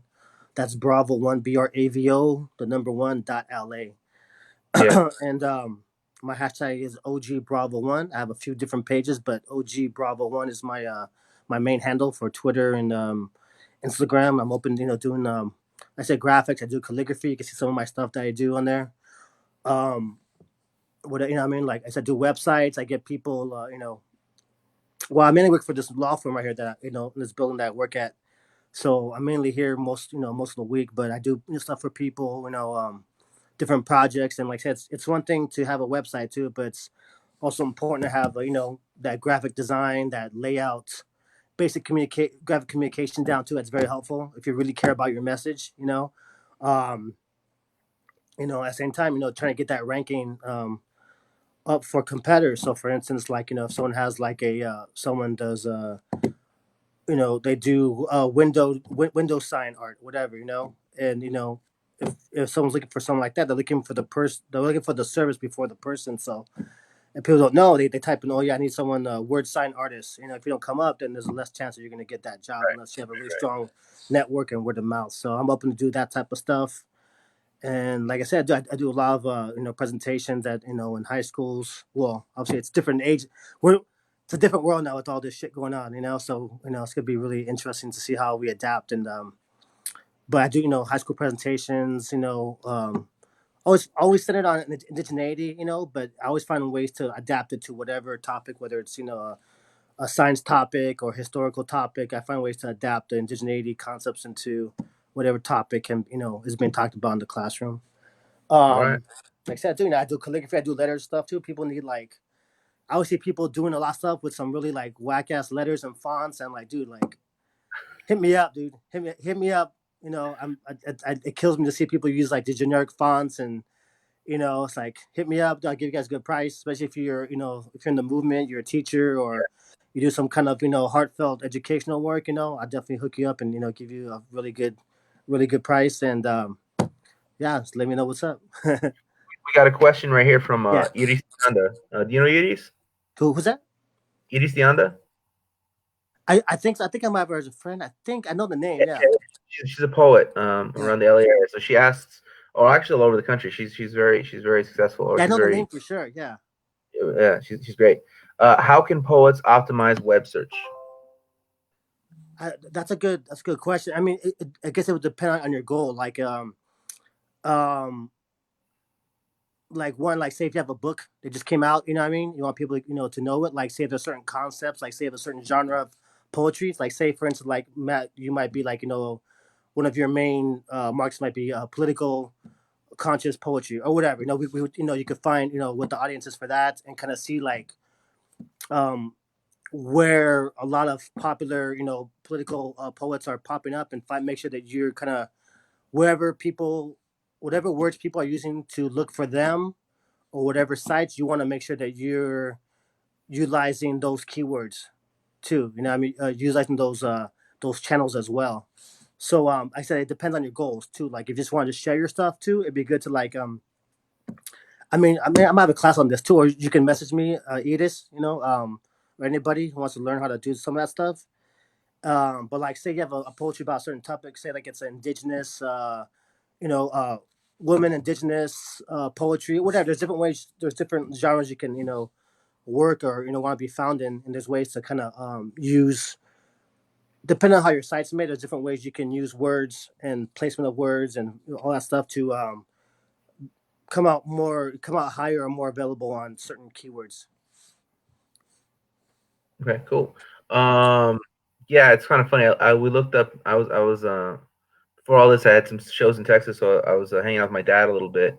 That's Bravo1, BRAVO, the number one dot LA. Yeah. And my hashtag is OG Bravo One. I have a few different pages, but OG Bravo One is my main handle for Twitter and Instagram. I'm open, doing I said graphics. I do calligraphy. You can see some of my stuff that I do on there. What what I mean? Like I said, do websites. I get people. Well, I mainly work for this law firm right here that in this building that I work at. So I'm mainly here most of the week, but I do stuff for people. Different projects, and like I said, it's one thing to have a website too, but it's also important to have that graphic design, that layout, basic communicate graphic communication down too. That's very helpful if you really care about your message. Um, at the same time, trying to get that ranking up for competitors. So, for instance, like if someone has like a someone does they do window sign art, whatever, and if someone's looking for something like that, they're looking for the person, they're looking for the service before the person. So, and people don't know, they type in, oh yeah, I need someone word sign artist. If you don't come up, then there's less chance that you're going to get that job Right. unless you have a really Right. strong network and word of mouth. So I'm open to do that type of stuff. And like I said, I do a lot of presentations at in high schools. Well, obviously it's different age. We're It's a different world now with all this shit going on. So it's gonna be really interesting to see how we adapt. And but I do high school presentations. Always centered on indigeneity. But I always find ways to adapt it to whatever topic, whether it's a science topic or historical topic. I find ways to adapt the indigeneity concepts into whatever topic can is being talked about in the classroom. Right. Like I said, I do calligraphy, I do letters stuff too. People need like I always see people doing a lot of stuff with some really like whack ass letters and fonts, and like, dude, like hit me up, dude. Hit me up. It kills me to see people use like the generic fonts, and it's like hit me up. I'll give you guys a good price, especially if you're if you're in the movement, you're a teacher, or you do some kind of heartfelt educational work. I'll definitely hook you up and give you a really good price, and yeah, just let me know what's up. We got a question right here from Yeah. Iris Tianda. Do you know Iris? Who's that? Iris Tianda? I think I might have her as a friend. I think I know the name. Yeah, Yeah. yeah. She's a poet Yeah. around the LA area. So she asks, or actually all over the country. She's very successful, or Yeah, I she's know the very name for sure. Yeah. yeah, she's great. How can poets optimize web search? That's a good question. I mean, I guess it would depend on your goal. Um, like one, like say if you have a book that just came out, you know what I mean? You want people, to know it. Like say if there's certain concepts, like say if a certain genre of poetry, like say for instance, like Matt, you might be like, one of your main marks might be political conscious poetry or whatever. We would, you could find, what the audience is for that and kind of see like um where a lot of popular, political poets are popping up and make sure that you're kind of wherever people, whatever words people are using to look for them or whatever sites, you want to make sure that you're utilizing those keywords too. I mean, utilizing those channels as well. So I said it depends on your goals too. Like if you just wanted to share your stuff too, it'd be good to like I might have a class on this too, or you can message me, Edis, or anybody who wants to learn how to do some of that stuff. But like, say you have a poetry about a certain topic, say like it's an indigenous, you know, uh, women indigenous poetry, whatever. There's different ways. There's different genres you can, work or want to be found in, and there's ways to kind of use. Depending on how your site's made, there's different ways you can use words and placement of words and all that stuff to come out higher or more available on certain keywords. Okay, cool. Um, yeah, it's kind of funny. We looked up. I was before all this, I had some shows in Texas, so I was hanging out with my dad a little bit.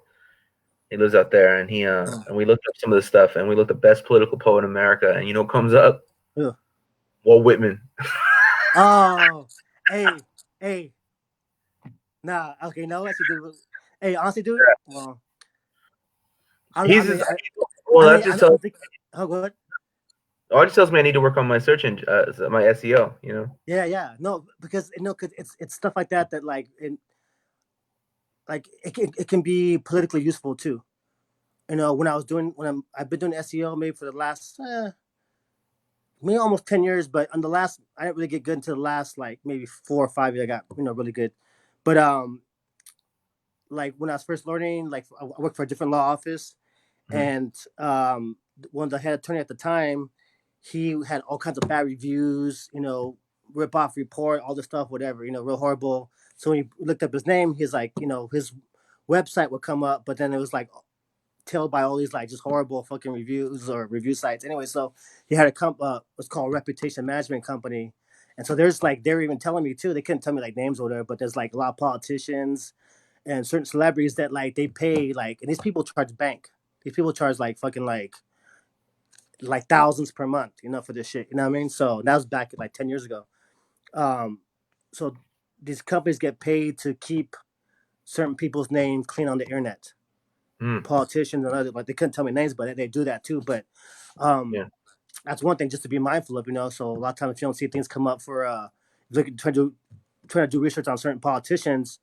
He lives out there, and he Uh, and we looked up some of the stuff, and we looked at best political poet in America, and you know what comes up? yeah. Walt Whitman. Oh, hey, hey, nah, okay, no, actually, dude. Hey, honestly, dude. Well, I He's mean, just well, that just tells I'm thinking. Oh, good. all it just tells me I need to work on my search engine, my SEO. Yeah, yeah. No, because cause it's stuff like that that like it can be politically useful too. When I was doing I've been doing SEO maybe for the last maybe almost 10 years, but on the last I didn't really get good until the last like maybe 4 or 5 years. I got really good, but like when I was first learning, like I worked for a different law office, Hmm. and one of the head attorney at the time, he had all kinds of bad reviews, rip off report, all this stuff, whatever, real horrible. So when you looked up his name, he's like, his website would come up, but then it was like tailed by all these like just horrible fucking reviews or review sites. Anyway, so he had what's called reputation management company. And so there's like they're even telling me too. They couldn't tell me like names or whatever, but there's like a lot of politicians and certain celebrities that like they pay like, and these people charge bank. These people charge like fucking like thousands per month, for this shit. You know what I mean? So that was back like 10 years ago. Um, so these companies get paid to keep certain people's name clean on the internet. Hmm. Politicians and other, like they couldn't tell me names, but they do that too. But um, Yeah. that's one thing just to be mindful of. So a lot of times if you don't see things come up for look trying to do research on certain politicians,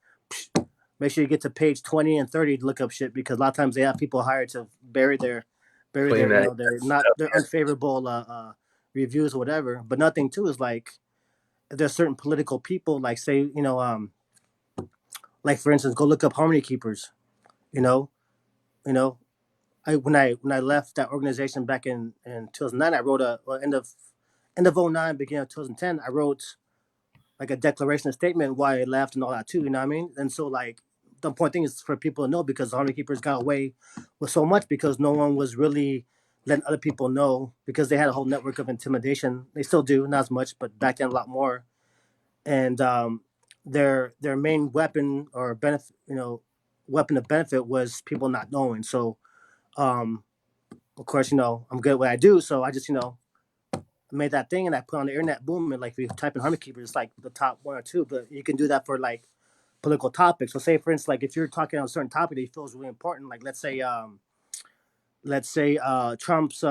make sure you get to page 20 and 30 to look up shit because a lot of times they have people hired to bury Clean their that. their unfavorable reviews or whatever. But nothing too is like if there's certain political people like say like for instance go look up Harmony Keepers. You know you know when I left that organization back in 2009, I wrote end of '09, beginning of 2010, I wrote like a declaration, a statement why I left and all that too. You know what I mean? And so like the important thing is for people to know because the Harmony Keepers got away with so much because no one was really letting other people know because they had a whole network of intimidation. They still do, not as much, but back then a lot more. And their main weapon or benefit, weapon of benefit was people not knowing. So um, of course, I'm good at what I do, so I just made that thing and I put on the internet, boom, and like if you type in Harmony Keepers, it's like the top one or two. But you can do that for like political topics. So say for instance, like if you're talking on a certain topic that you feel is really important, like let's say Trump's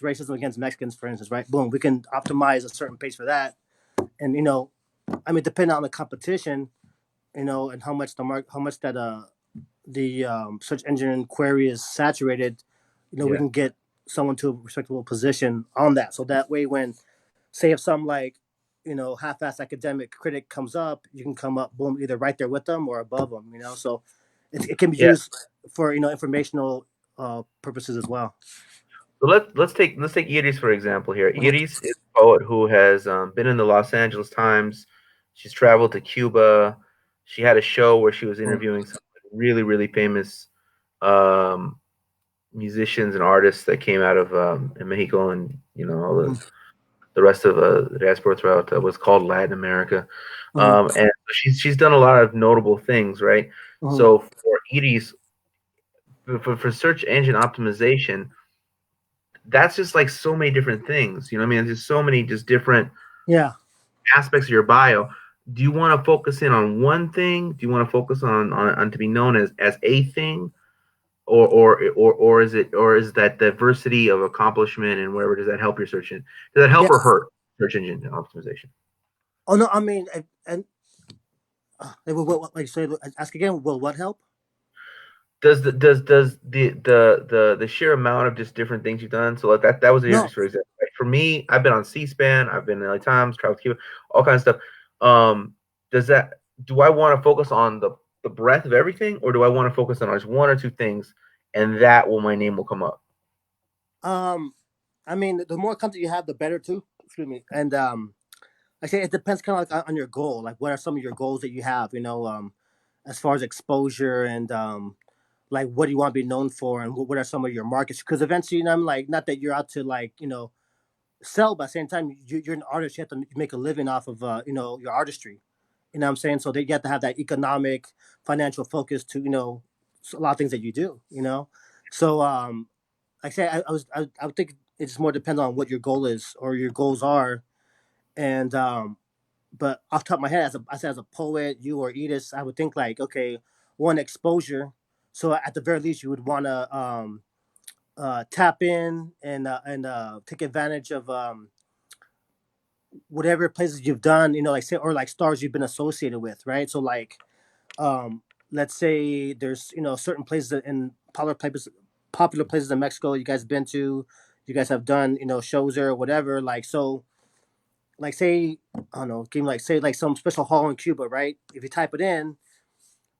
racism against Mexicans, for instance, right? Boom, we can optimize a certain page for that. And I mean, depending on the competition, and how much that the search engine query is saturated, we Yeah. can get someone to a respectable position on that. So that way, when say if some like half-ass academic critic comes up, you can come up boom either right there with them or above them. So it can be Yeah. used for informational purposes as well. So let's take Iris for example here. Mhm. Iris is a poet who has been in the Los Angeles Times. She's traveled to Cuba. She had a show where she was Mhm. interviewing some really really famous um, musicians and artists that came out of in Mexico and all the rest of the diaspora throughout what's called Latin America. Mhm. And so she's done a lot of notable things, right? Mhm. So for Iris, for search engine optimization, that's just like so many different things. You know what I mean? There's so many just different Yeah. aspects of your bio. Do you want to focus in on one thing? Do you want to focus on to be known as a thing? Or is that diversity of accomplishment and whatever, does that help your search engine? Does that help Yeah. or hurt search engine optimization? Oh no, I mean, and like say, ask again. Will what help? Does the sheer amount of just different things you've done, so like that was No. just for example, like for me, I've been on C-SPAN, I've been in LA Times, travel to Cuba, all kinds of stuff. um does that do I want to focus on the breadth of everything, or do I want to focus on just one or two things, and that will my name will come up? Um, I mean, the more content you have, the better too. Excuse me. And I say it depends kind of like on your goal. Like, what are some of your goals that you have? As far as exposure and like what do you want to be known for, and what are some of your markets? Because eventually, I'm like, not that you're out to like sell, but at the same time, you're an artist. You have to make a living off of your artistry. You know what I'm saying? So they you have to have that economic, financial focus to a lot of things that you do. So like I say, I would think it just more depends on what your goal is or your goals are, and but off the top of my head, I said as a poet, you or Edith, I would think like, okay, one, exposure. So at the very least, you would want to tap in and take advantage of whatever places you've done, like say, or like stars you've been associated with, right? So like, um, let's say there's certain places in popular places in Mexico you guys been to, you guys have done shows there or whatever. Like so, like say I don't know, give me like say like some special hall in Cuba, right? If you type it in,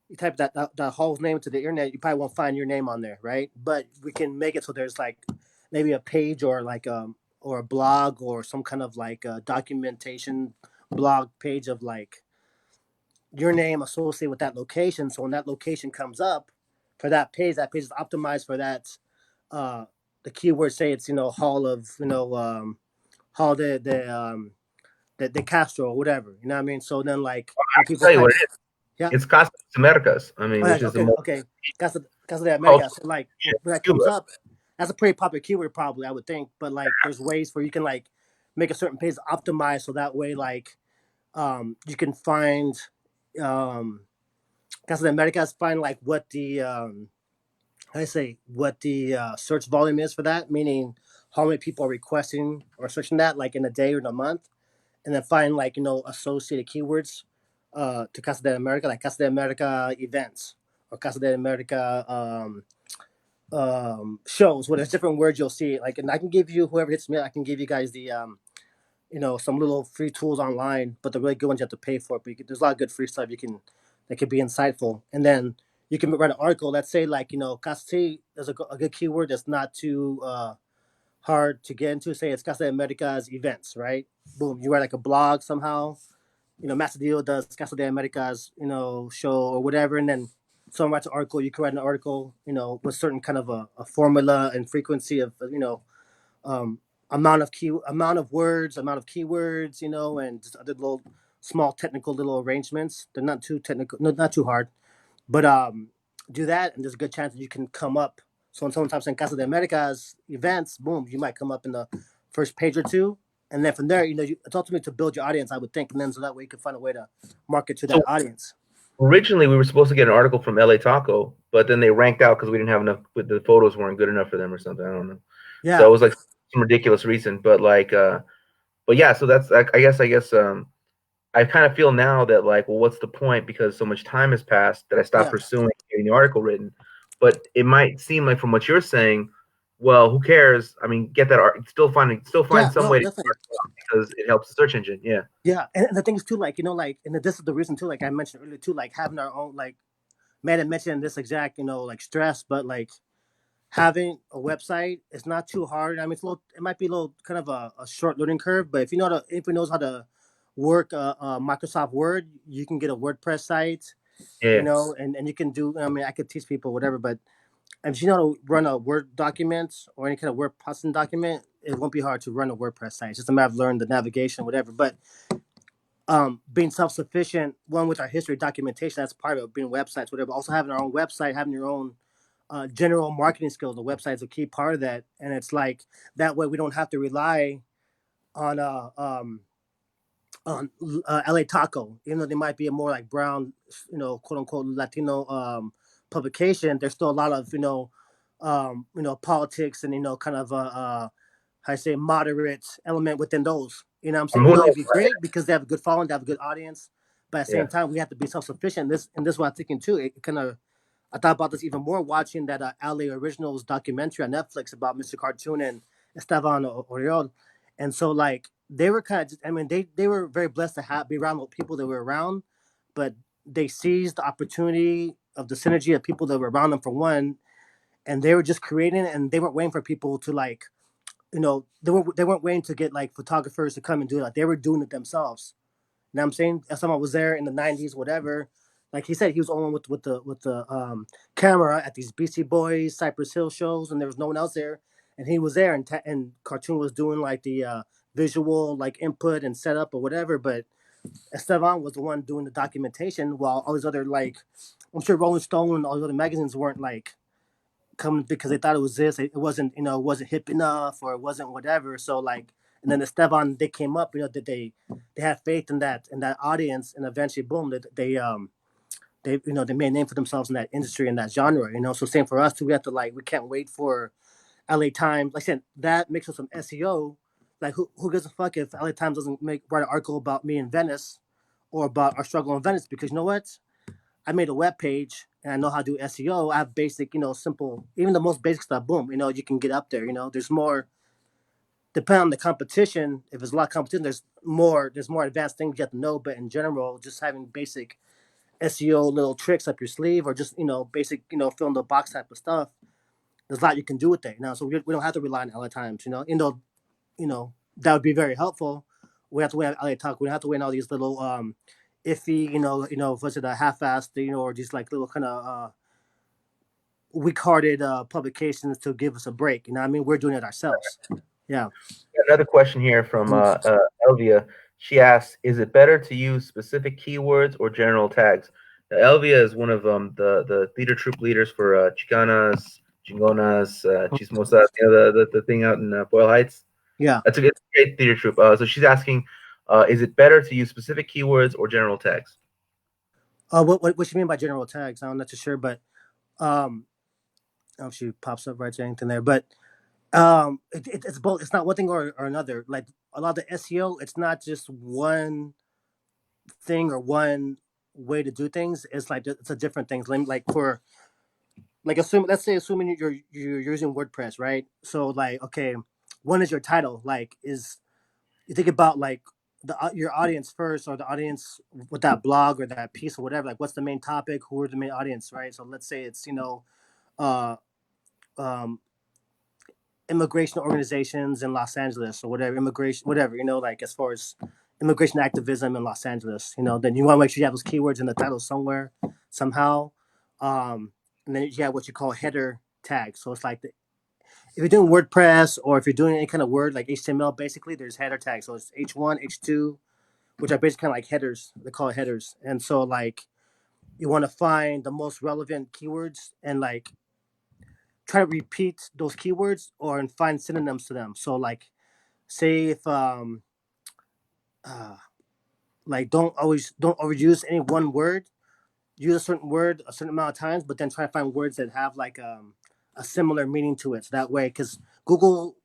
you type that hall's name to the internet, you probably won't find your name on there, right? But we can make it so there's like maybe a page or like or a blog or some kind of like documentation blog page of like your name associated with that location. So when that location comes up for that page is optimized for that uh the keyword, say it's hall of hall de Castro or whatever. You know what I mean? So then like when I can people tell you type what it is. yeah. It's Casa Americas. I mean, Oh, yeah, which is the okay, most okay. Casa de America. cultural So like in when that Cuba. comes up, that's a pretty popular keyword probably, I would think. But like there's ways where you can like make a certain page optimized so that way like you can find um Casa de Americas, find like what the how do I say what the search volume is for that, meaning how many people are requesting or searching that like in a day or in a month, and then find like associated keywords to Casa de America, like Casa de America events or Casa de America shows where there's different words you'll see. Like, and I can give you, whoever hits me, I can give you guys the some little free tools online, but the really good ones you have to pay for. But there's a lot of good free stuff you can that could be insightful, and then you can write an article. Let's say like Casa, there's a good keyword that's not too hard to get into. Say it's Casa de America's events, right? Boom, you write like a blog somehow. Macedio does Casa de America's, show or whatever, and then someone writes an article. You can write an article, with certain kind of a formula and frequency of, um, amount of words, amount of keywords, and just other little small technical little arrangements. They're not too technical, no, not too hard, but do that, and there's a good chance that you can come up. So when someone types in Casa de America's events, boom, you might come up in the first page or two, and then from there, it's ultimately to build your audience, I would think, and then so that way you can find a way to market to that So audience. originally we were supposed to get an article from LA Taco, but then they ranked out because we didn't have enough. The photos weren't good enough for them or something. I don't know. So Yeah, it was like some ridiculous reason, but like, but yeah. So that's like, I guess I kind of feel now that like, well, what's the point? Because so much time has passed that I stopped yeah, pursuing getting the article written. But it might seem like from what you're saying, well, who cares? I mean, get that art. Still find yeah. some No, way to definitely. because it helps the search engine. Yeah. Yeah, and the thing is too, like like, and this is the reason too, like I mentioned earlier too, like having our own, like, man, I mentioned this exact, like stress, but like having a website is not too hard. I mean, it might be a little kind of a short learning curve, but if you knows how to work Microsoft Word, you can get a WordPress site, Yeah. and you can do. I mean, I could teach people whatever, but if you know how to run a Word document or any kind of word processing document, it won't be hard to run a WordPress site. It's just a matter of learning the navigation, whatever. But being self-sufficient, one with our history documentation, that's part of it, being websites, whatever. Also having our own website, having your own general marketing skills. The website is a key part of that, and it's like that way we don't have to rely on LA Taco, even though they might be a more like brown, quote unquote Latino publication. There's still a lot of politics and kind of how I say moderate element within those. You know what I'm I mean, saying? who Even though knows, it'd be right? great because they have a good following, they have a good audience, but at the Yeah. same time we have to be self sufficient. This is what I'm thinking too. It kind of I thought about this even more watching that LA Originals documentary on Netflix about Mr. Cartoon and Esteban Oriol. And so like they were kind of just, I mean they were very blessed to be around the people that were around, but they seized the opportunity of the synergy of people that were around them for one, and they were just creating and they weren't waiting for people to like they weren't waiting to get like photographers to come and do it. Like they were doing it themselves. You know what I'm saying? If someone was there in the '90s, whatever. Like he said, he was the only one with the camera at these BC Boys, Cypress Hill shows, and there was no one else there. and he was there, and Cartoon was doing like the visual like input and setup or whatever, but Esteban was the one doing the documentation, while all these other like, I'm sure Rolling Stone and all the other magazines weren't like coming because they thought it was this. It wasn't, it wasn't hip enough or it wasn't whatever. So like, and then Esteban, they came up, that they had faith in that audience, and eventually, boom, they made a name for themselves in that industry, in that genre. So same for us too. We have to like, we can't wait for LA Times. Like I said, that mixed with some SEO. Like who gives a fuck if LA Times doesn't write an article about me in Venice or about our struggle in Venice? Because you know what? I made a web page and I know how to do SEO. I have basic, simple, even the most basic stuff. Boom, you can get up there. There's more. Depending on the competition, if there's a lot of competition, there's more advanced things you have to know. But in general, just having basic SEO little tricks up your sleeve, or just basic fill in the box type of stuff. There's a lot you can do with it now. So we don't have to rely on LA Times. That would be very helpful. We have to wait on LA Talk. We don't have to wait on all these little iffy, was it a half-assed, or just like little kind of weak-hearted publications to give us a break. You know what I mean? We're doing it ourselves. Yeah. Another question here from Elvia. She asks, "Is it better to use specific keywords or general tags?" Elvia is one of the theater troupe leaders for Chicanas, Chingonas, Chismosas, the thing out in Boyle Heights. Yeah. That's a great theater troupe. So she's asking, is it better to use specific keywords or general tags? What you mean by general tags? I'm not too sure, but I don't know if she pops up right there, anything there, but it's both. It's not one thing or another. Like a lot of the SEO, it's not just one thing or one way to do things. It's like it's a different things. Like for like assuming you're using WordPress, right? So like, okay, one is your title. Like, is you think about like your audience first, or the audience with that blog or that piece or whatever. Like, what's the main topic? Who are the main audience, right? So let's say it's uh, um, immigration organizations in Los Angeles or whatever, immigration, whatever, like as far as immigration activism in Los Angeles, then you want to make sure you have those keywords in the title somewhere, somehow. And then you have what you call header tags. So it's like if you're doing WordPress or if you're doing any kind of word like HTML, basically there's header tags. So it's H1, H2, which are basically kind of like headers. They call it headers. And so like you want to find the most relevant keywords and like try to repeat those keywords or and find synonyms to them. So like say if uh like don't overuse any one word. Use a certain word a certain amount of times, but then try to find words that have like a similar meaning to it. So that way, because Google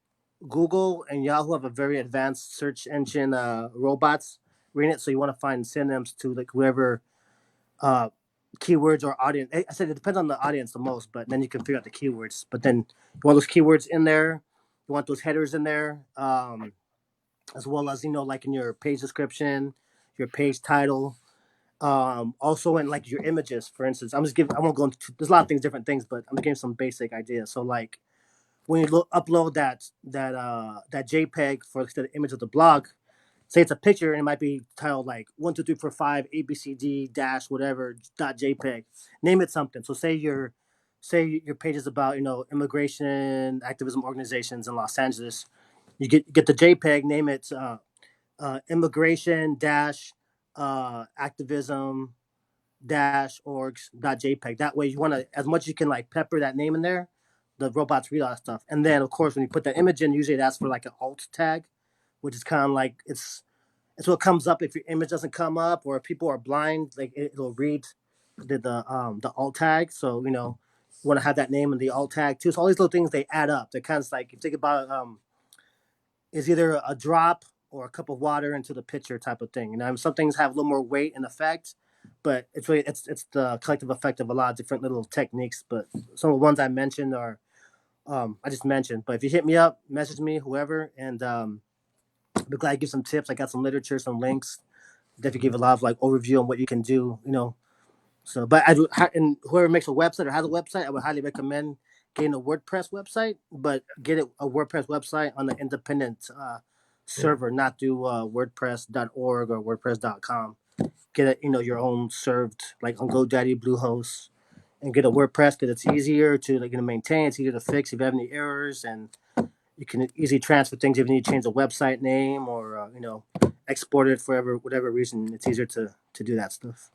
and Yahoo have a very advanced search engine robots reading it, so you want to find synonyms to like whoever uh keywords or audience. I said it depends on the audience the most, but then you can figure out the keywords. But then you want those keywords in there, you want those headers in there, as well as like in your page description, your page title, also in like your images. For instance, I won't go into there's a lot of things, different things, but I'm giving some basic ideas. So like when you upload that JPEG for the image of the blog, say it's a picture and it might be titled like 1 2 3 4 5 ABCD dash whatever dot JPEG. Name it something. So say your page is about immigration activism organizations in Los Angeles. You get the JPEG. Name it immigration dash activism dash orgs dot JPEG. That way you want to as much as you can like pepper that name in there. The robots read all that stuff, and then of course when you put that image in, usually it asks for like an alt tag, which is kind of like it's what comes up if your image doesn't come up or if people are blind. Like it'll read the alt tag. So you want to have that name in the alt tag too. So all these little things they add up. They're kind of like if you think about is either a drop or a cup of water into the pitcher type of thing. Some things have a little more weight and effect, but it's the collective effect of a lot of different little techniques. But some of the ones I mentioned are I just mentioned. But if you hit me up, message me, whoever, and I'll be glad to give some tips. I got some literature, some links. Definitely give a lot of like overview on what you can do. So, but I do, and whoever makes a website or has a website, I would highly recommend getting a WordPress website, but get it a WordPress website on the independent server, not through WordPress.org or WordPress.com. Get it, your own served, like on GoDaddy, Bluehost, and get a WordPress because it's easier to like maintain. It's easier to fix if you have any errors, and you can easily transfer things if you need to change the website name or export it for whatever reason. It's easier to do that stuff.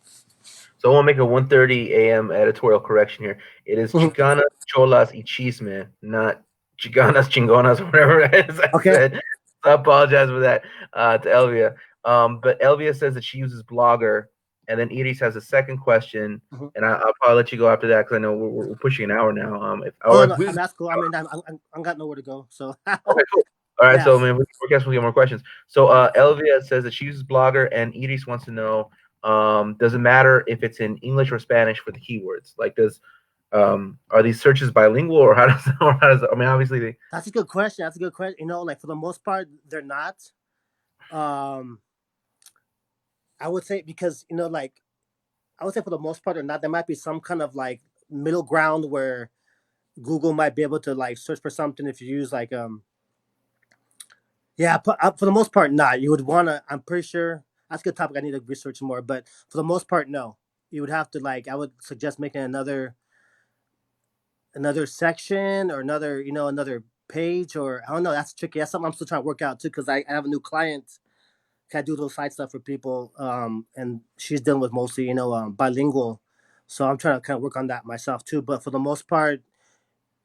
So I want to make a 1:30 a.m. editorial correction here. It is Mhm. Chicanas, Cholas, y Chisme, not Chicanas, Chingonas, whatever it is I Okay. said. So I apologize for that to Elvia. But Elvia says that she uses Blogger, and then Iris has a second question, Mhm. and I'll probably let you go after that because I know we're pushing an hour now. Oh If no, we, that's cool. I mean, I'm got nowhere to go, so okay, cool. All right, yeah. so I mean, we guess we'll get more questions. So Elvia says that she uses Blogger, and Iris wants to know, does it matter if it's in English or Spanish for the keywords? Like, are these searches bilingual, or I mean, obviously they. That's a good question. That's a good question. Like for the most part, they're not. Um, I would say because like I would say for the most part, they're not. There might be some kind of like middle ground where Google might be able to like search for something if you use like yeah, for the most part, not. You would wanna. I'm pretty sure that's a good topic. I need to research more, but for the most part, no. You would have to like. I would suggest making another section or another page or I don't know. That's tricky. That's something I'm still trying to work out too because I have a new client. I do those side stuff for people, and she's dealing with mostly bilingual. So I'm trying to kind of work on that myself too. But for the most part,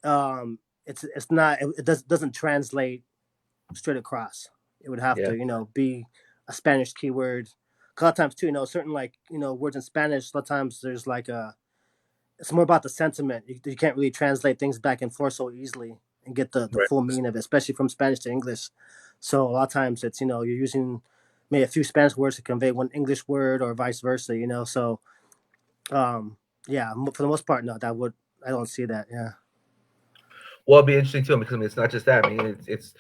it's not. Doesn't translate straight across. It would have Yeah, to, be a Spanish keyword. A lot of times too, certain like words in Spanish. A lot of times there's like it's more about the sentiment. You can't really translate things back and forth so easily and get the right. full meaning of it, especially from Spanish to English. So a lot of times it's you're using maybe a few Spanish words to convey one English word or vice versa. So um, yeah, for the most part, no, I don't see that. Yeah, Well, it'll be interesting too because I mean, it's not just that. I mean, it's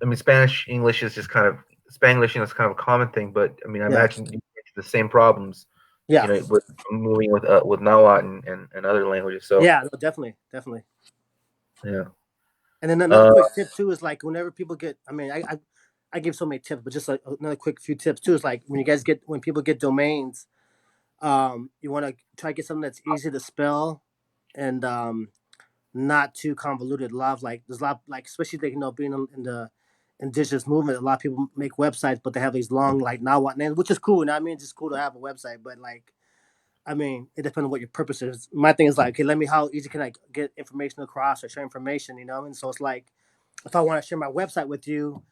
I mean, Spanish English is just kind of Spanglish, is kind of a common thing. But I mean, I yeah, imagine you get the same problems, yeah, with moving with Nahuatl and other languages. So yeah. No, definitely, definitely. yeah. And then another Uh, quick tip too is like whenever people get, I mean, I give so many tips, but just like another quick few tips too is like when people get domains, you want to try to get something that's easy to spell and not too convoluted. There's a lot like especially like, being in the indigenous movement, a lot of people make websites, but they have these long like Nahuatl names, which is cool. I mean, it's just cool to have a website, but like I mean, it depends on what your purpose is. My thing is like, okay, how easy can I get information across or share information, And so it's like, if I want to share my website with you,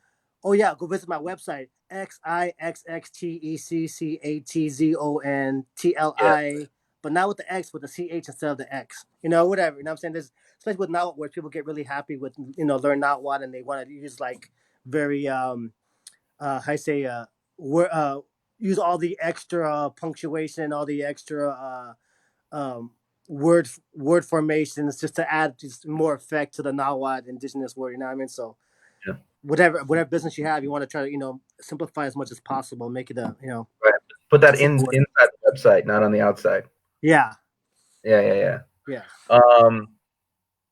oh yeah, go visit my website, yeah, XIXXTECCATZONTLI, but not with the X, with the CH instead of the X. Whatever. You know what I'm saying? There's especially with now where people get really happy with learn not what and they want to use like very how I say word use all the extra punctuation, all the extra um, word formations just to add just more effect to the Nahuatl indigenous word. You know what I mean? So yeah. whatever business you have, you want to try to simplify as much as possible, make it Right. Put that a simple way. inside the website, not on the outside. Yeah, Yeah, yeah, yeah. yeah.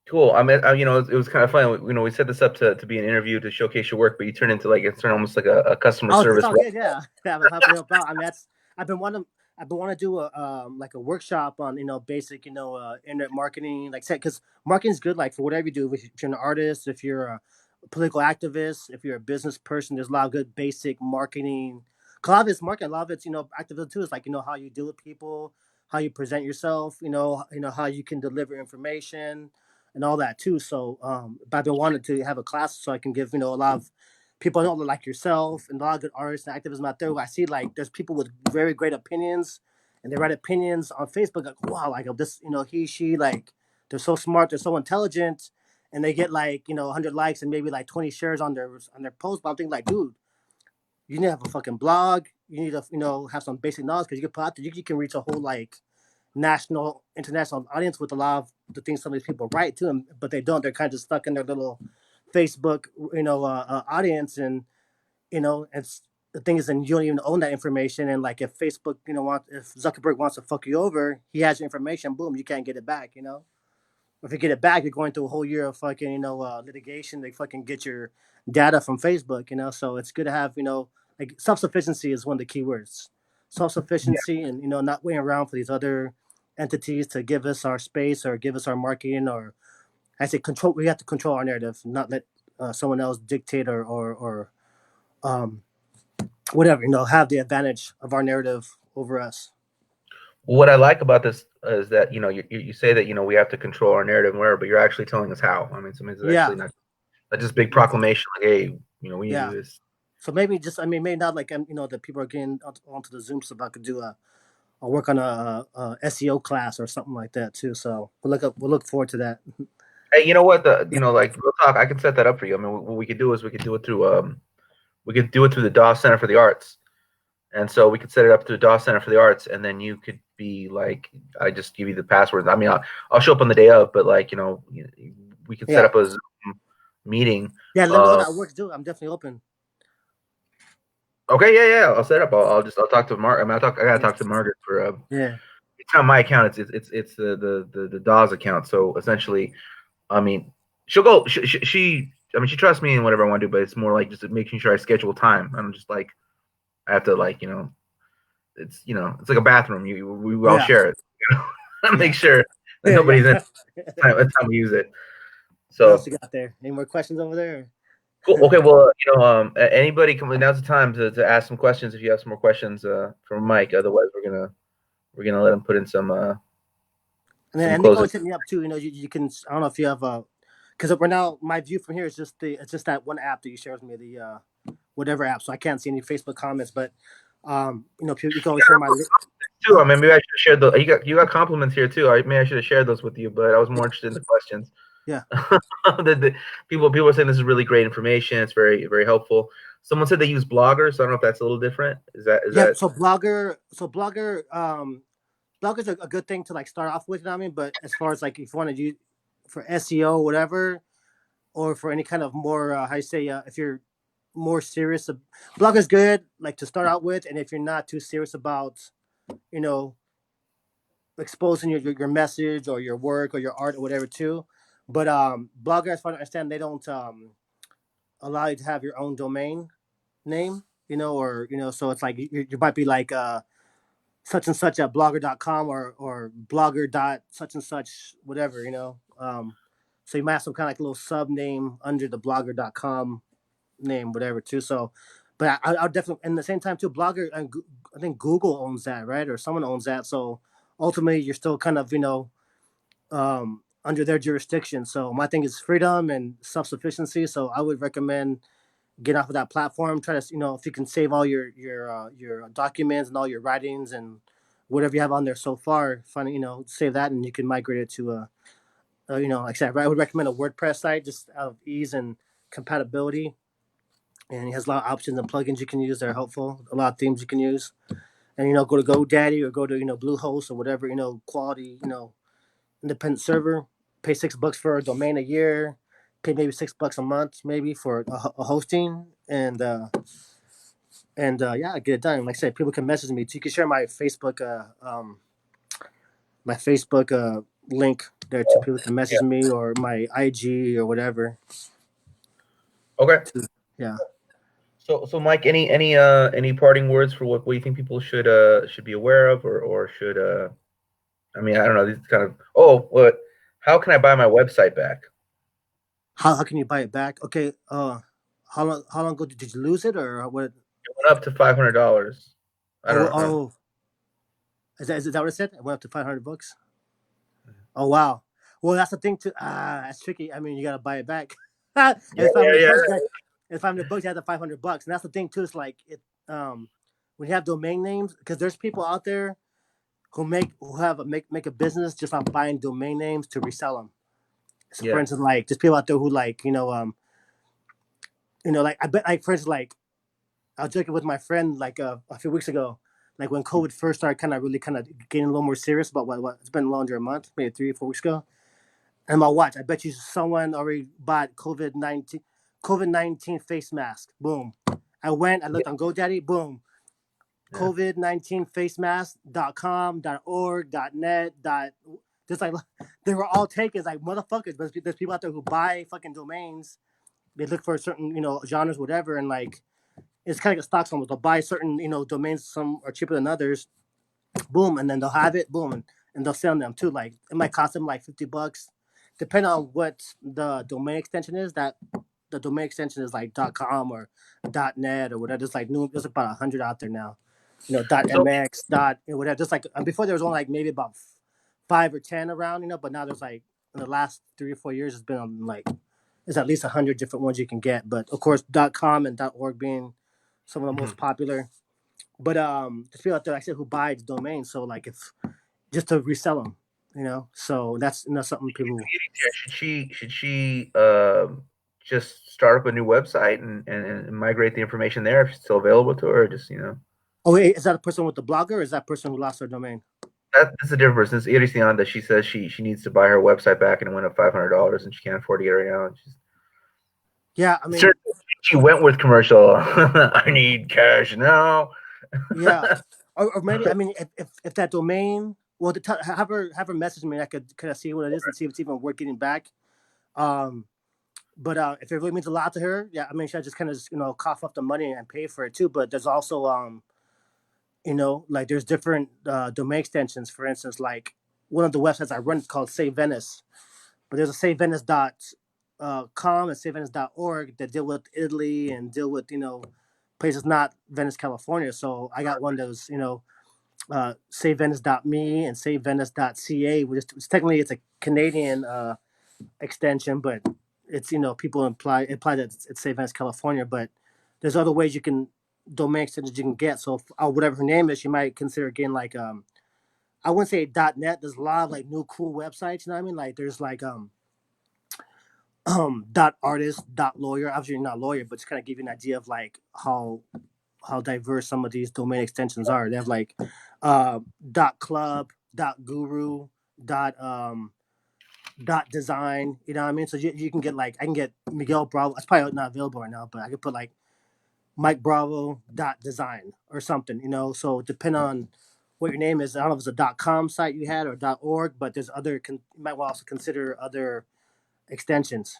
Cool. I mean, it was kind of fun. We set this up to be an interview to showcase your work, but you turn into like it's turned almost like a customer Oh, it's service all rep. good. Yeah, yeah. I'm happy to help out. I mean, I've been wanting. I've been wanting to do a like a workshop on basic internet marketing like because marketing is good like for whatever you do if you're an artist if you're a political activist if you're a business person there's a lot of good basic marketing. A lot of it's marketing. A lot of it's activism too. Is like how you deal with people, how you present yourself. How you can deliver information and all that too. So but I've been wanting to have a class so I can give a lot of people I know like yourself and a lot of good artists and activism out there. I see like there's people with very great opinions, and they write opinions on Facebook like wow, like this, he, she, like they're so smart, they're so intelligent, and they get like 100 likes and maybe like 20 shares on their post. But I'm thinking like, dude, you need to have a fucking blog. You need to have some basic knowledge because you can put out there, you can reach a whole like national, international audience with a lot of the things some of these people write to them, but they don't. They're kind of just stuck in their little Facebook, audience, and it's the thing is, then you don't even own that information. And like, if Facebook, if Zuckerberg wants to fuck you over, he has your information. Boom, you can't get it back. If you get it back, you're going through a whole year of fucking, litigation. They fucking get your data from Facebook. So it's good to have, like self sufficiency is one of the key words. Self sufficiency, and not waiting around for these other entities to give us our space or give us our marketing, or I say control. We have to control our narrative, not let someone else dictate or um, whatever, have the advantage of our narrative over us. What I like about this is that you say that we have to control our narrative and whatever, but you're actually telling us how. I mean, it's Yeah, actually not just big proclamation like, hey, we need to yeah. do this. So maybe just, I mean, maybe not like that people are getting onto the Zoom stuff. I could do a work on a SEO class or something like that too. So we'll look forward to that. Hey, you know what? Like real talk, I can set that up for you. I mean, what we could do is we could do it through the Dawes Center for the Arts, and so we could set it up through the Dawes Center for the Arts, and then you could be like, I just give you the passwords. I mean, I'll show up on the day of, but like we could set Yeah, up a Zoom meeting. yeah. Let me know that works. Do I'm definitely open. Okay, yeah, I'll set it up. I'll talk to Mark. I mean, I gotta talk to Margaret for Yeah, it's not my account. It's the Dawes account. So essentially, I mean, she'll go. I mean, she trusts me in whatever I want to do, but it's more like just making sure I schedule time. I'm just like I have to it's like a bathroom. We all yeah, share it. Make sure that yeah, nobody's in yeah. the time we use it. What else So you got there? Any more questions over there? cool. Okay, well, anybody come now's the time to ask some questions if you have some more questions from Mike. Otherwise, we're gonna let him put in some And they can closing. always hit me up too. You can. I don't know if you have because right now my view from here is it's just that one app that you share with me, the whatever app. So I can't see any Facebook comments, but you can always share my. Too. I mean, maybe I should have shared the. You got compliments here too. Maybe I should have shared those with you, but I was more interested in the questions. Yeah. the people are saying this is really great information. It's very very helpful. Someone said they use Blogger, so I don't know if that's a little different. Is Yeah. that Blogger's a good thing to like start off with. You know what I mean? But as far as like if you want to use for SEO, whatever, or for any kind of more how you say if you're more serious, Blogger's good like to start out with, and if you're not too serious about you know exposing your message or your work or your art or whatever too. But Blogger, as far as I understand, they don't allow you to have your own domain name, or so it's like you might be like such and such at blogger.com or blogger dot such and such whatever, so you might have some kind of like little sub name under the blogger.com name, whatever too. So, but I'll definitely, and at the same time too, Blogger, and I think Google owns that, right? Or someone owns that. So ultimately, you're still kind of, under their jurisdiction. So my thing is freedom and self sufficiency. So I would recommend get off of that platform. Try to, if you can save all your documents and all your writings and whatever you have on there so far, find save that, and you can migrate it to like I said, I would recommend a WordPress site just out of ease and compatibility, and it has a lot of options and plugins you can use that are helpful. A lot of themes you can use, and go to GoDaddy or go to Bluehost or whatever quality independent server. Pay $6 for a domain a year. Pay maybe $6 a month maybe for a hosting, and yeah, get it done. Like I said, people can message me. You can share my Facebook link there too. People can yeah? message me or my IG or whatever. Okay. Yeah. So Mike, any parting words for what you think people should be aware of or should I mean, I don't know. These kind of what? How can I buy my website back? How can you buy it back? Okay. How long ago did you lose it or what? It went up to $500. I Oh, don't know. oh, is that what it said? It went up to $500. Oh wow. Well, that's the thing too. That's tricky. I mean, you gotta buy it back. And Yeah, it's yeah, yeah. $500. It's $500. You have the $500, and that's the thing too. It's like when you have domain names, because there's people out there who make a business just off buying domain names to resell them. So, for Yeah. instance, like there's people out there who like like I bet, like for instance, like I was joking with my friend like a few weeks ago, like when COVID first started, kind of getting a little more serious about what it's been a little under a month, maybe 3 or 4 weeks ago. And my watch, I bet you someone already bought COVID-19 face mask. Boom. I went, I Yeah. looked on GoDaddy, boom. Yeah. COVID-19 facemask.com, .org, .net, just like they were all taken. It's like motherfuckers, but there's people out there who buy fucking domains. They look for certain, genres, whatever, and like it's kind of like a stock almost. They'll buy certain, domains, some are cheaper than others, boom, and then they'll have it, boom, and and they'll sell them too. Like it might cost them like $50, depending on what the domain extension is. That the domain extension is like .com or .net or whatever. There's like new. There's about 100 out there now. So .mx whatever. Just like before there was only like maybe about 5 or 10 around. But now there's like in the last 3 or 4 years, it's been on like there's at least 100 different ones you can get. But of course, .com and .org being some of the most mhm. popular. But there's people out there, like I said, who buy the domain. So like if just to resell them, So that's something people. Should she just start up a new website and migrate the information there if it's still available to her, or just Oh wait, is that a person with the blogger, or is that person who lost their domain? that's a different person. It's Iris that she says she needs to buy her website back and it went up $500 and she can't afford to get it right now. And Yeah, I mean, certainly she went with commercial. I need cash now. yeah, or maybe I mean if that domain, well, have her message me, and I could kind of see what it is and see if it's even worth getting back. Um, but if it really means a lot to her, yeah, I mean, she'll just kind of cough up the money and pay for it too. But there's also like there's different domain extensions. For instance, like one of the websites I run is called Save Venice, but there's a SaveVenice.com and SaveVenice.org that deal with Italy and deal with places not Venice, California. So I got one that was SaveVenice.me and SaveVenice.ca, which is technically it's a Canadian extension, but it's people imply that it's Save Venice, California, but there's other ways you can domain extensions you can get. So if, whatever her name is, you might consider getting like I wouldn't say .net. There's a lot of like new cool websites. You know what I mean? Like there's like .artist .lawyer. Obviously, you're not a lawyer, but just kind of give you an idea of like how diverse some of these domain extensions are. They have like .club, .guru, .design. You know what I mean? So you can get like I can get Miguel Bravo. It's probably not available right now, but I could put like Mike Bravo .design or something. So depend on what your name is. I don't know if it's a .com site you had or .org, but there's other. You might also consider other extensions.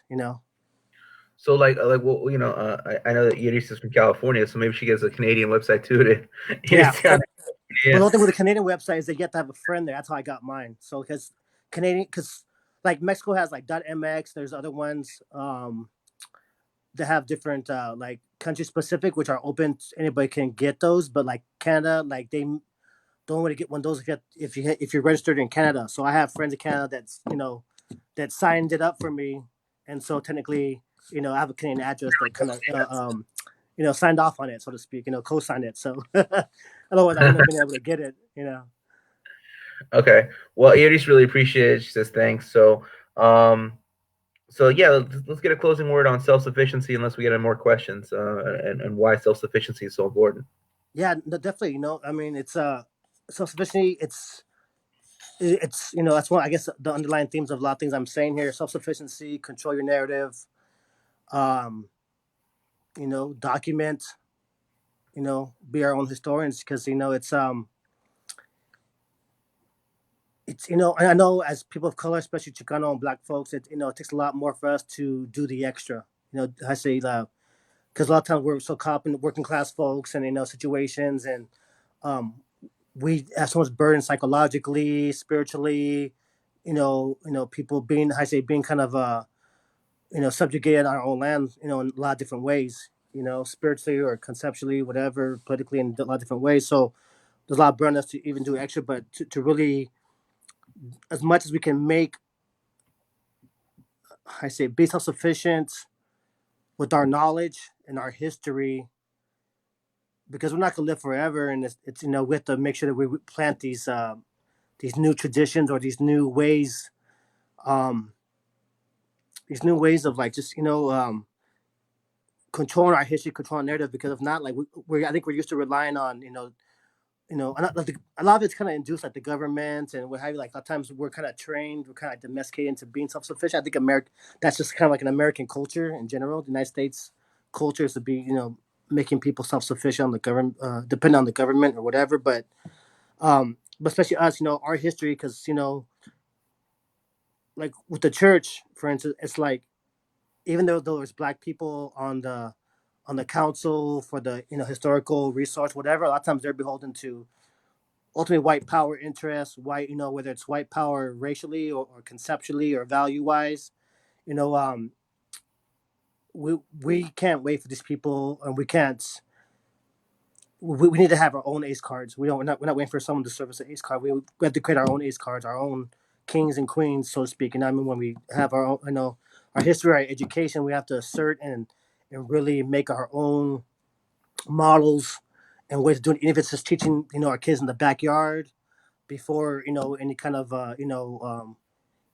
So well, I know that Iris is from California, so maybe she gets a Canadian website too. Yeah. But the Yeah. only thing with the Canadian website is that you have to have a friend there. That's how I got mine. So because like Mexico has like .mx. There's other ones that have different like country specific, which are open. Anybody can get those, but like Canada, like they don't want to get one of those if you're registered in Canada. So I have friends in Canada that signed it up for me, and so technically, I have a Canadian address that kind of signed off on it, so to speak, co-signed it. So otherwise, I wouldn't have been able to get it. Okay. Well, Iris really appreciate it. She says thanks. So yeah, let's get a closing word on self-sufficiency, unless we get any more questions, and why self-sufficiency is so important. Yeah, no, definitely. I mean, it's self-sufficiency. It's that's one, I guess, the underlying themes of a lot of things I'm saying here: self-sufficiency, control your narrative, um, document, be our own historians, because and I know as people of color, especially Chicano and Black folks, it takes a lot more for us to do the extra. I say because a lot of times we're so caught up in working class folks and situations, and um, we have so much burden psychologically, spiritually. People being being kind of subjugated on our own land. In a lot of different ways. Spiritually or conceptually, whatever, politically, in a lot of different ways. So there's a lot of burden us to even do extra, but to really, as much as we can make, be self sufficient with our knowledge and our history, because we're not gonna live forever, and it's we have to make sure that we plant these new traditions or um, these new ways of like just controlling our history, controlling narrative. Because if not, like I think we're used to relying on like a lot of it's kind of induced like the government and what have you. Like a lot of times we're kind of trained, we're kind of domesticated into being self sufficient. I think America that's just kind of like an American culture in general. The United States culture is to be making people self sufficient on the government, depend on the government or whatever. But especially us, our history, because like with the church, for instance, it's like even though there's black people on the council for the historical resource, whatever, a lot of times they're beholden to ultimately white power interests, white, whether it's white power racially or conceptually or value wise. You know, we can't wait for these people, and we can't. We need to have our own ace cards. We're not waiting for someone to serve us an ace card. We have to create our own ace cards, our own kings and queens, so to speak. And I mean, when we have our own, our history, our education, we have to assert and really make our own models and ways of doing it. Even if it's just teaching, our kids in the backyard before, any kind of,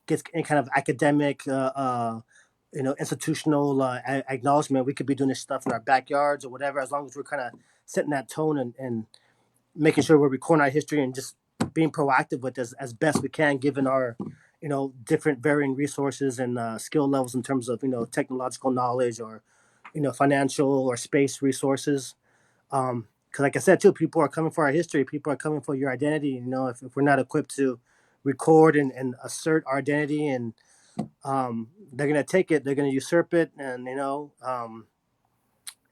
gets any kind of academic, institutional acknowledgement. We could be doing this stuff in our backyards or whatever, as long as we're kind of setting that tone and making sure we're recording our history and just being proactive with this as best we can, given our, different varying resources and skill levels in terms of, technological knowledge or, financial or space resources. Because like I said too, people are coming for our history. People are coming for your identity. If we're not equipped to record and assert our identity, and they're gonna take it, they're gonna usurp it, and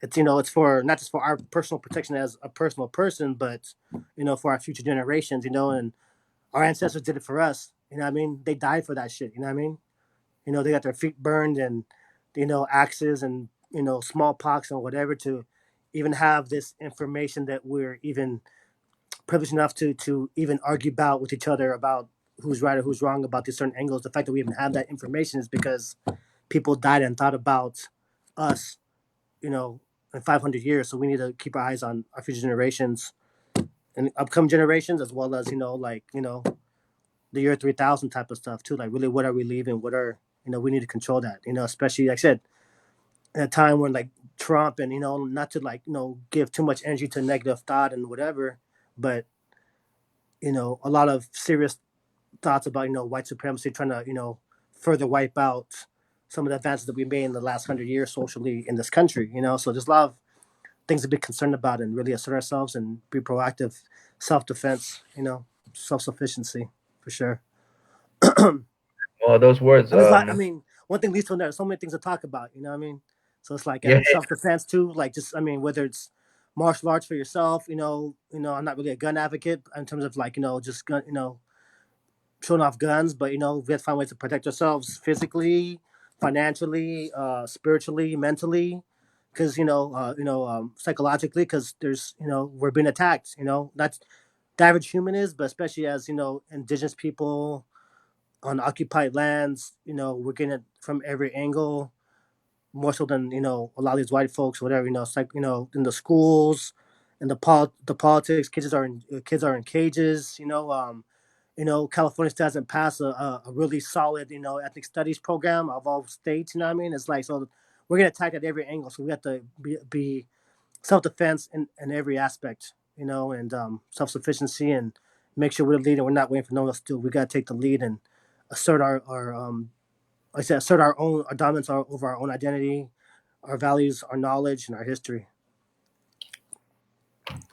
it's for not just for our personal protection as a personal person, but for our future generations. And our ancestors did it for us. You know what I mean? They died for that shit. You know what I mean? They got their feet burned and axes and smallpox and whatever to even have this information that we're even privileged enough to even argue about with each other about who's right or who's wrong about these certain angles. The fact that we even have that information is because people died and thought about us, in 500 years. So we need to keep our eyes on our future generations and upcoming generations, as well as the year 3000 type of stuff too. Like, really, what are we leaving? What are we need to control that. Especially like I said, at a time when like Trump and not to like give too much energy to negative thought and whatever, but a lot of serious thoughts about white supremacy trying to further wipe out some of the advances that we made in the last 100 years socially in this country. So there's a lot of things to be concerned about and really assert ourselves and be proactive, self-defense, self-sufficiency for sure. Well, those words. And there's like, I mean, one thing leads to another. So many things to talk about. You know what I mean? So it's like, I Yeah, mean, self-defense too. Like, just, I mean, whether it's martial arts for yourself, I'm not really a gun advocate in terms of like, just gun, showing off guns, but we have to find ways to protect ourselves physically, financially, spiritually, mentally, because psychologically, because there's we're being attacked. That's the average human is, but especially as indigenous people on occupied lands, we're getting it from every angle, more so than a lot of these white folks, whatever. It's like in the schools, in the politics, kids are in cages. California still hasn't passed a really solid, ethnic studies program of all states. You know what I mean? It's like, so we're gonna attack at every angle. So we have to be self defense in every aspect, and self sufficiency, and make sure we're the lead and we're not waiting for no one else to do. We gotta take the lead and assert our like I said, assert our dominance over our own identity, our values, our knowledge, and our history.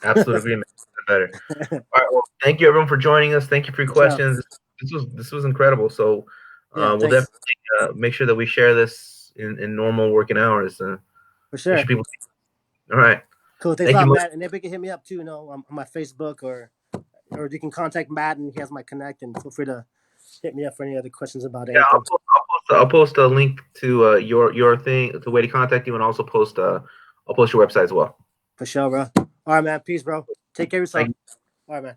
absolute agreement. Better. All right. Well, thank you everyone for joining us. Thank you for your questions. This was incredible. So Yeah, we'll thanks. definitely make sure that we share this in normal working hours. For Make sure. sure people. All right. Cool. Thanks Thank a you, lot, Malik. Matt. And everybody can hit me up too, on my Facebook, or you can contact Matt and he has my connect, and feel free to hit me up for any other questions about Yeah, anything. I'll post a link to your thing, the way to contact you, and also I'll post your website as well. For sure, bro. All right, man. Peace, bro. Take care of yourself. Thank you. All right, man.